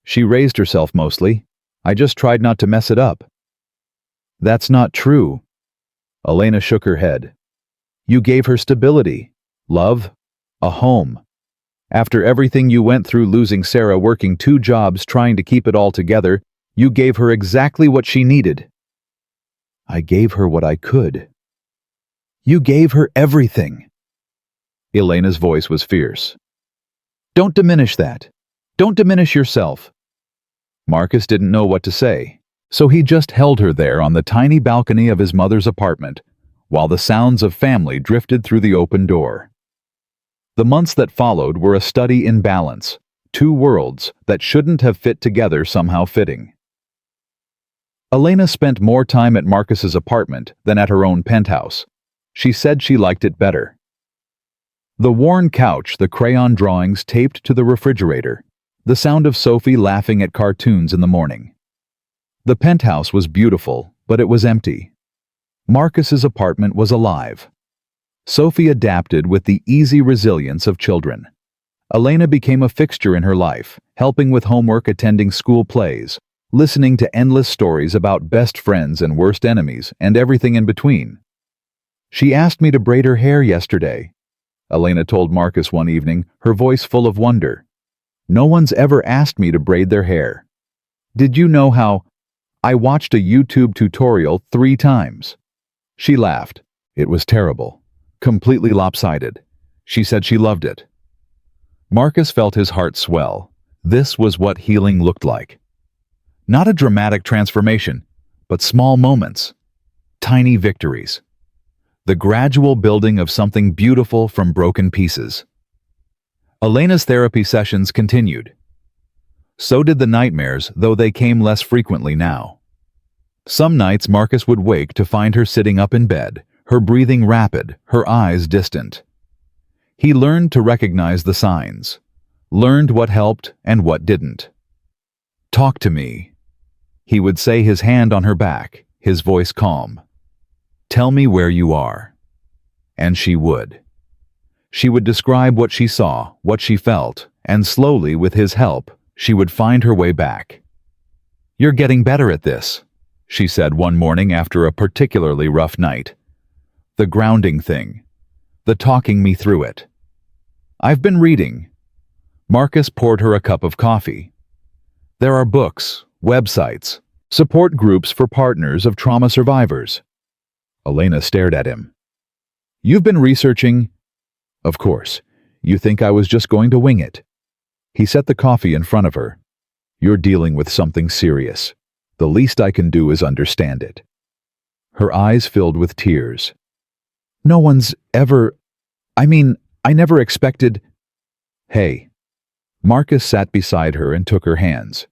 She raised herself mostly. I just tried not to mess it up. That's not true. Elena shook her head. You gave her stability, love, a home. After everything you went through, losing Sarah, working 2 jobs, trying to keep it all together, you gave her exactly what she needed. I gave her what I could. You gave her everything. Elena's voice was fierce. Don't diminish that. Don't diminish yourself. Marcus didn't know what to say, so he just held her there on the tiny balcony of his mother's apartment, while the sounds of family drifted through the open door. The months that followed were a study in balance, 2 worlds that shouldn't have fit together somehow fitting. Elena spent more time at Marcus's apartment than at her own penthouse. She said she liked it better. The worn couch, the crayon drawings taped to the refrigerator, the sound of Sophie laughing at cartoons in the morning. The penthouse was beautiful, but it was empty. Marcus's apartment was alive. Sophie adapted with the easy resilience of children. Elena became a fixture in her life, helping with homework, attending school plays, listening to endless stories about best friends and worst enemies, and everything in between. She asked me to braid her hair yesterday, Elena told Marcus one evening, her voice full of wonder. No one's ever asked me to braid their hair. Did you know how? I watched a YouTube tutorial 3 times. She laughed. It was terrible. Completely lopsided. She said she loved it. Marcus felt his heart swell. This was what healing looked like. Not a dramatic transformation, but small moments. Tiny victories. The gradual building of something beautiful from broken pieces. Elena's therapy sessions continued. So did the nightmares, though they came less frequently now. Some nights Marcus would wake to find her sitting up in bed, her breathing rapid, her eyes distant. He learned to recognize the signs, learned what helped and what didn't. Talk to me, he would say, his hand on her back, his voice calm. Tell me where you are. And she would. She would describe what she saw, what she felt, and slowly, with his help, she would find her way back. You're getting better at this, she said one morning after a particularly rough night. The grounding thing. The talking me through it. I've been reading. Marcus poured her a cup of coffee. There are books, websites, support groups for partners of trauma survivors. Elena stared at him. You've been researching? Of course. You think I was just going to wing it. He set the coffee in front of her. You're dealing with something serious. The least I can do is understand it. Her eyes filled with tears. No one's ever... I never expected... Hey. Marcus sat beside her and took her hands.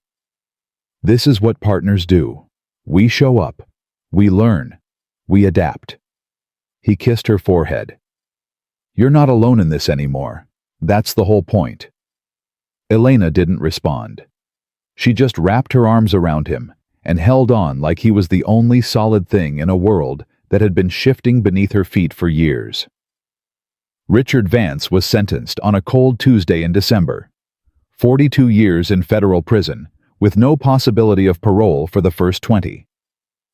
This is what partners do. We show up. We learn. We adapt. He kissed her forehead. You're not alone in this anymore. That's the whole point. Elena didn't respond. She just wrapped her arms around him and held on like he was the only solid thing in a world that had been shifting beneath her feet for years. Richard Vance was sentenced on a cold Tuesday in December. 42 years in federal prison, with no possibility of parole for the first 20.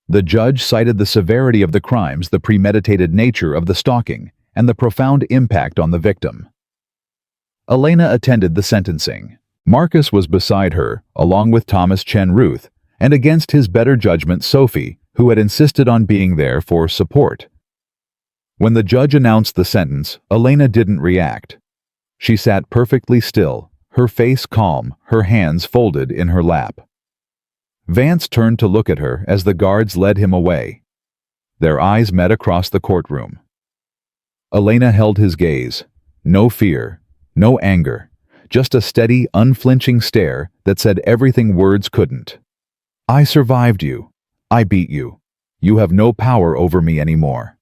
The judge cited the severity of the crimes, the premeditated nature of the stalking, and the profound impact on the victim. Elena attended the sentencing. Marcus was beside her, along with Thomas Chen Ruth, and against his better judgment Sophie, who had insisted on being there for support. When the judge announced the sentence, Elena didn't react. She sat perfectly still, her face calm, her hands folded in her lap. Vance turned to look at her as the guards led him away. Their eyes met across the courtroom. Elena held his gaze. No fear, no anger, just a steady, unflinching stare that said everything words couldn't. I survived you. I beat you. You have no power over me anymore.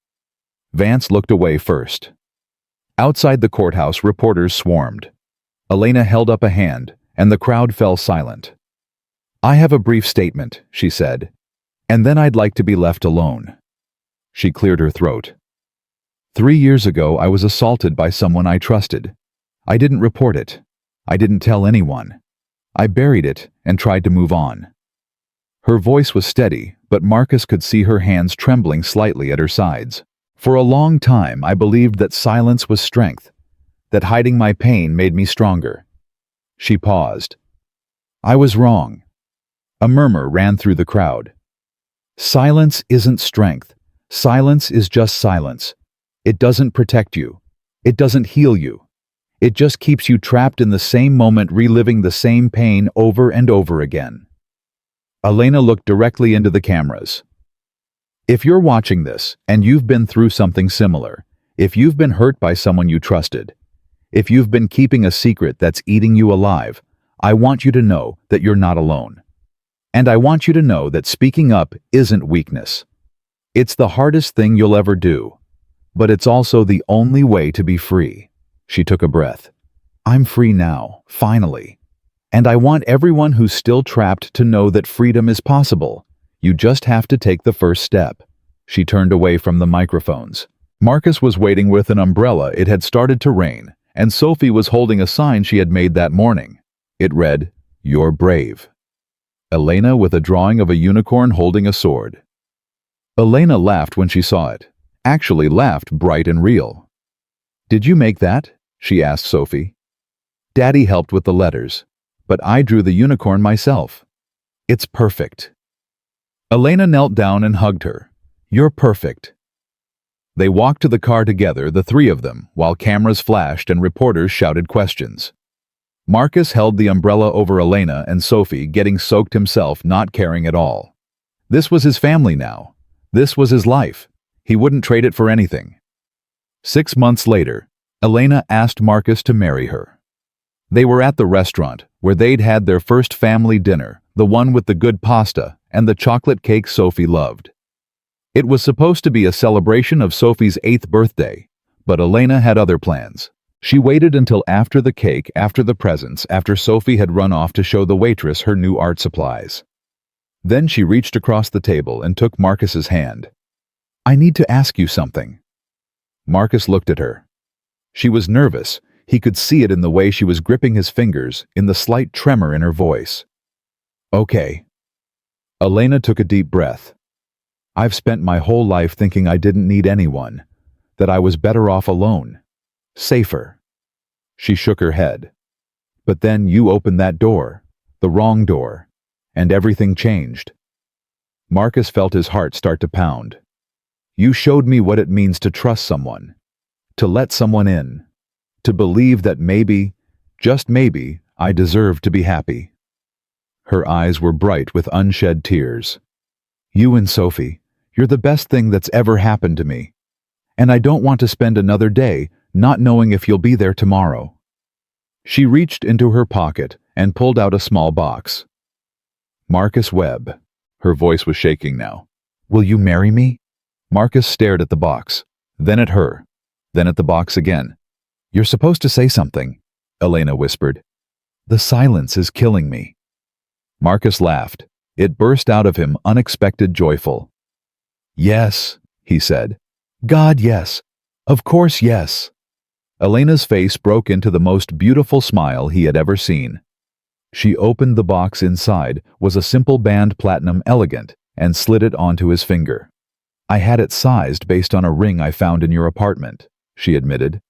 Vance looked away first. Outside the courthouse, reporters swarmed. Elena held up a hand, and the crowd fell silent. I have a brief statement, she said, and then I'd like to be left alone. She cleared her throat. 3 years ago, I was assaulted by someone I trusted. I didn't report it. I didn't tell anyone. I buried it and tried to move on. Her voice was steady, but Marcus could see her hands trembling slightly at her sides. For a long time, I believed that silence was strength, that hiding my pain made me stronger. She paused. I was wrong. A murmur ran through the crowd. Silence isn't strength. Silence is just silence. It doesn't protect you. It doesn't heal you. It just keeps you trapped in the same moment, reliving the same pain over and over again. Elena looked directly into the cameras. If you're watching this, and you've been through something similar, if you've been hurt by someone you trusted, if you've been keeping a secret that's eating you alive, I want you to know that you're not alone. And I want you to know that speaking up isn't weakness. It's the hardest thing you'll ever do, but it's also the only way to be free." She took a breath. "I'm free now, finally. And I want everyone who's still trapped to know that freedom is possible. You just have to take the first step." She turned away from the microphones. Marcus was waiting with an umbrella. It had started to rain, and Sophie was holding a sign she had made that morning. It read, "You're brave." Elena with a drawing of a unicorn holding a sword. Elena laughed when she saw it. Actually laughed bright and real. "Did you make that?" she asked Sophie. "Daddy helped with the letters, but I drew the unicorn myself. It's perfect." Elena knelt down and hugged her. "You're perfect." They walked to the car together, the three of them, while cameras flashed and reporters shouted questions. Marcus held the umbrella over Elena and Sophie, getting soaked himself, not caring at all. This was his family now. This was his life. He wouldn't trade it for anything. 6 months later, Elena asked Marcus to marry her. They were at the restaurant, where they'd had their first family dinner, the one with the good pasta and the chocolate cake Sophie loved. It was supposed to be a celebration of Sophie's 8th birthday, but Elena had other plans. She waited until after the cake, after the presents, after Sophie had run off to show the waitress her new art supplies. Then she reached across the table and took Marcus's hand. "I need to ask you something." Marcus looked at her. She was nervous. He could see it in the way she was gripping his fingers, in the slight tremor in her voice. "Okay." Elena took a deep breath. "I've spent my whole life thinking I didn't need anyone, that I was better off alone. Safer." She shook her head. "But then you opened that door, the wrong door, and everything changed." Marcus felt his heart start to pound. "You showed me what it means to trust someone, to let someone in, to believe that maybe, just maybe, I deserve to be happy." Her eyes were bright with unshed tears. "You and Sophie, you're the best thing that's ever happened to me. And I don't want to spend another day not knowing if you'll be there tomorrow." She reached into her pocket and pulled out a small box. "Marcus Webb." Her voice was shaking now. "Will you marry me?" Marcus stared at the box, then at her, then at the box again. "You're supposed to say something," Elena whispered. "The silence is killing me." Marcus laughed. It burst out of him, unexpected, joyful. "Yes," he said. "God, yes. Of course, yes." Elena's face broke into the most beautiful smile he had ever seen. She opened the box. Inside was a simple band, platinum elegant, and slid it onto his finger. "I had it sized based on a ring I found in your apartment," she admitted.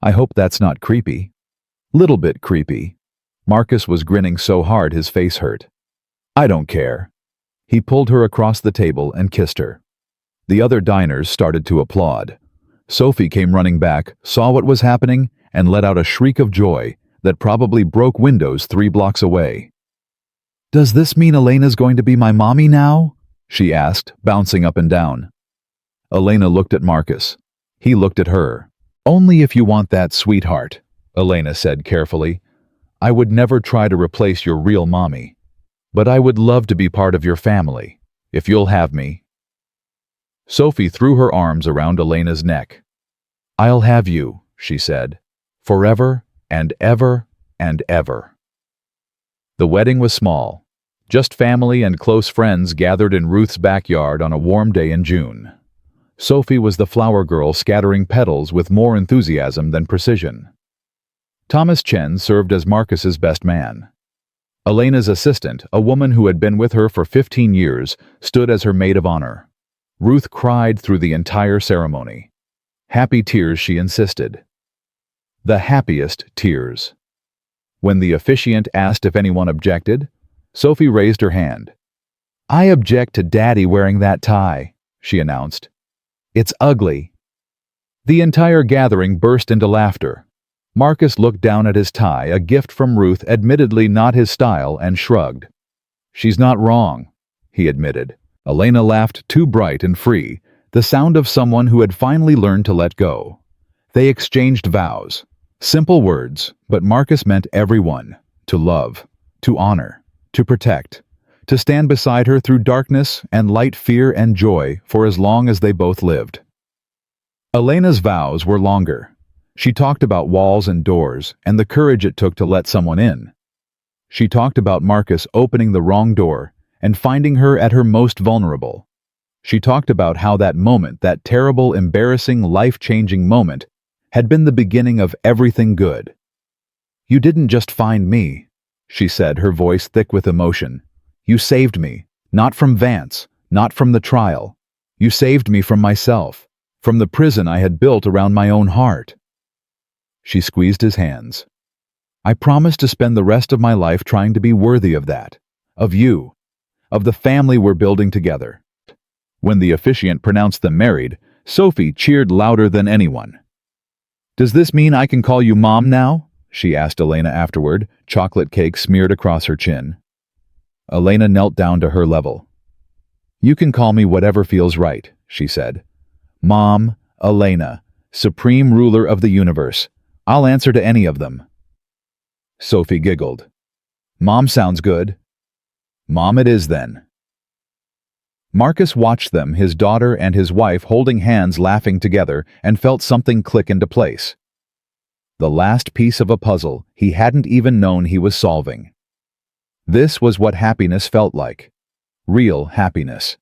"I hope that's not creepy." "Little bit creepy." Marcus was grinning so hard his face hurt. "I don't care." He pulled her across the table and kissed her. The other diners started to applaud. Sophie came running back, saw what was happening, and let out a shriek of joy that probably broke windows 3 blocks away. "Does this mean Elena's going to be my mommy now?" she asked, bouncing up and down. Elena looked at Marcus. He looked at her. "Only if you want that, sweetheart," Elena said carefully. "I would never try to replace your real mommy. But I would love to be part of your family, if you'll have me." Sophie threw her arms around Elena's neck. "I'll have you," she said, "forever and ever and ever." The wedding was small. Just family and close friends gathered in Ruth's backyard on a warm day in June. Sophie was the flower girl, scattering petals with more enthusiasm than precision. Thomas Chen served as Marcus's best man. Elena's assistant, a woman who had been with her for 15 years, stood as her maid of honor. Ruth cried through the entire ceremony. Happy tears, she insisted. The happiest tears. When the officiant asked if anyone objected, Sophie raised her hand. "I object to Daddy wearing that tie," she announced. "It's ugly." The entire gathering burst into laughter. Marcus looked down at his tie, a gift from Ruth, admittedly not his style, and shrugged. "She's not wrong," he admitted. Elena laughed, too bright and free, the sound of someone who had finally learned to let go. They exchanged vows. Simple words, but Marcus meant every one. To love, to honor, to protect, to stand beside her through darkness and light, fear and joy for as long as they both lived. Elena's vows were longer. She talked about walls and doors and the courage it took to let someone in. She talked about Marcus opening the wrong door and finding her at her most vulnerable. She talked about how that moment, that terrible, embarrassing, life-changing moment, had been the beginning of everything good. "You didn't just find me," she said, her voice thick with emotion. "You saved me, not from Vance, not from the trial. You saved me from myself, from the prison I had built around my own heart." She squeezed his hands. "I promise to spend the rest of my life trying to be worthy of that, of you, of the family we're building together." When the officiant pronounced them married, Sophie cheered louder than anyone. "Does this mean I can call you Mom now?" she asked Elena afterward, chocolate cake smeared across her chin. Elena knelt down to her level. "You can call me whatever feels right," she said. "Mom, Elena, supreme ruler of the universe. I'll answer to any of them." Sophie giggled. "Mom sounds good." "Mom it is then." Marcus watched them, his daughter and his wife holding hands laughing together, and felt something click into place. The last piece of a puzzle he hadn't even known he was solving. This was what happiness felt like. Real happiness.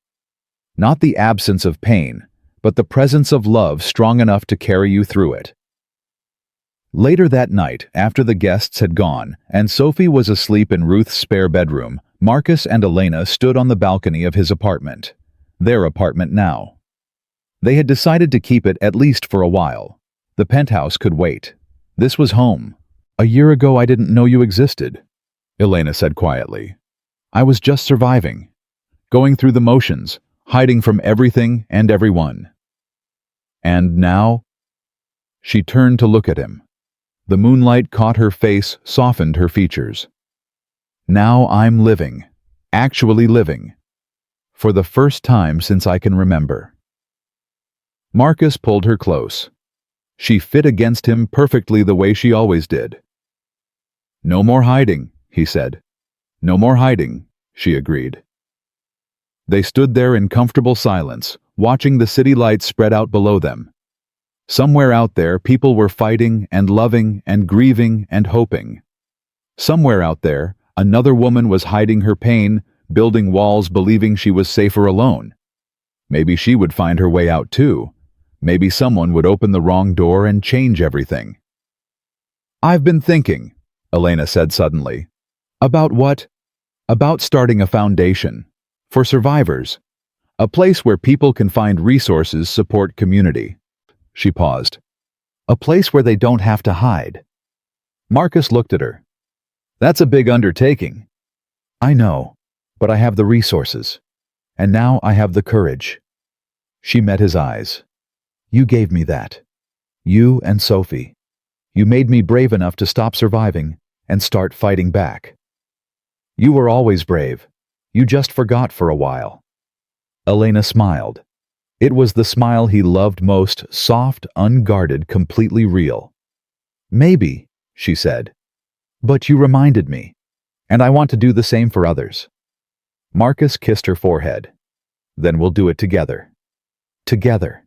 Not the absence of pain, but the presence of love strong enough to carry you through it. Later that night, after the guests had gone, and Sophie was asleep in Ruth's spare bedroom, Marcus and Elena stood on the balcony of his apartment. Their apartment now. They had decided to keep it at least for a while. The penthouse could wait. This was home. "A year ago I didn't know you existed," Elena said quietly. "I was just surviving. Going through the motions, hiding from everything and everyone. And now?" She turned to look at him. The moonlight caught her face, softened her features. "Now I'm living. Actually living. For the first time since I can remember." Marcus pulled her close. She fit against him perfectly the way she always did. "No more hiding," he said. "No more hiding," she agreed. They stood there in comfortable silence, watching the city lights spread out below them. Somewhere out there, people were fighting and loving and grieving and hoping. Somewhere out there, another woman was hiding her pain, building walls believing she was safer alone. Maybe she would find her way out too. Maybe someone would open the wrong door and change everything. "I've been thinking," Elena said suddenly. "About what?" "About starting a foundation. For survivors. A place where people can find resources, support community." She paused. "A place where they don't have to hide." Marcus looked at her. "That's a big undertaking." "I know, but I have the resources. And now I have the courage." She met his eyes. "You gave me that. You and Sophie. You made me brave enough to stop surviving and start fighting back. You were always brave. You just forgot for a while." Elena smiled. It was the smile he loved most, soft, unguarded, completely real. "Maybe," she said. "But you reminded me, and I want to do the same for others." Marcus kissed her forehead. "Then we'll do it together." Together.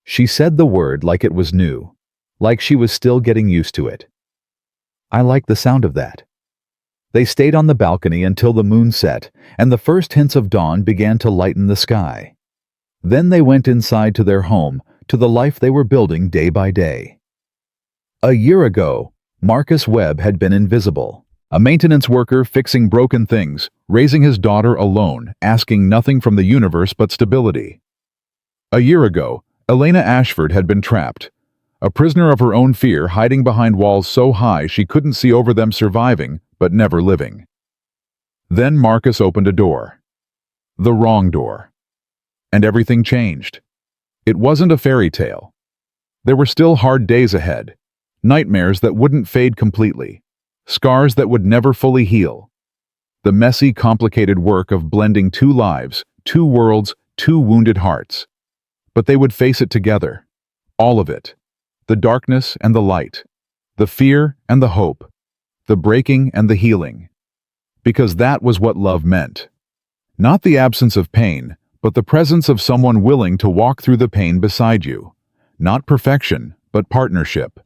She said the word like it was new, like she was still getting used to it. "I like the sound of that." They stayed on the balcony until the moon set, and the first hints of dawn began to lighten the sky. Then they went inside to their home, to the life they were building day by day. A year ago, Marcus Webb had been invisible. A maintenance worker fixing broken things, raising his daughter alone, asking nothing from the universe but stability. A year ago, Elena Ashford had been trapped. A prisoner of her own fear, hiding behind walls so high she couldn't see over them, surviving, but never living. Then Marcus opened a door. The wrong door. And everything changed. It wasn't a fairy tale. There were still hard days ahead. Nightmares that wouldn't fade completely. Scars that would never fully heal. The messy, complicated work of blending two lives, two worlds, two wounded hearts. But they would face it together. All of it. The darkness and the light. The fear and the hope. The breaking and the healing. because that was what love meant. Not the absence of pain, but the presence of someone willing to walk through the pain beside you. Not perfection, but partnership.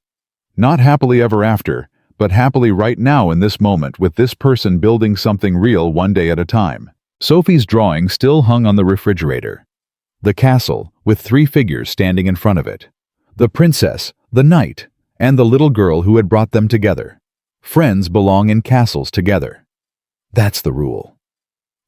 Not happily ever after, but happily right now in this moment with this person building something real one day at a time. Sophie's drawing still hung on the refrigerator. The castle, with 3 figures standing in front of it. The princess, the knight, and the little girl who had brought them together. Friends belong in castles together. That's the rule.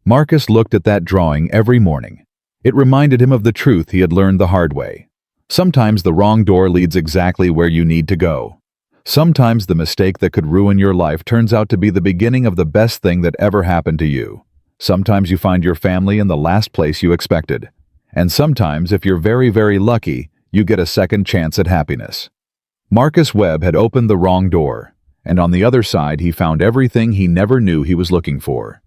Marcus looked at that drawing every morning. It reminded him of the truth he had learned the hard way. Sometimes the wrong door leads exactly where you need to go. Sometimes the mistake that could ruin your life turns out to be the beginning of the best thing that ever happened to you. Sometimes you find your family in the last place you expected. And sometimes, if you're very, very lucky, you get a second chance at happiness. Marcus Webb had opened the wrong door, and on the other side he found everything he never knew he was looking for.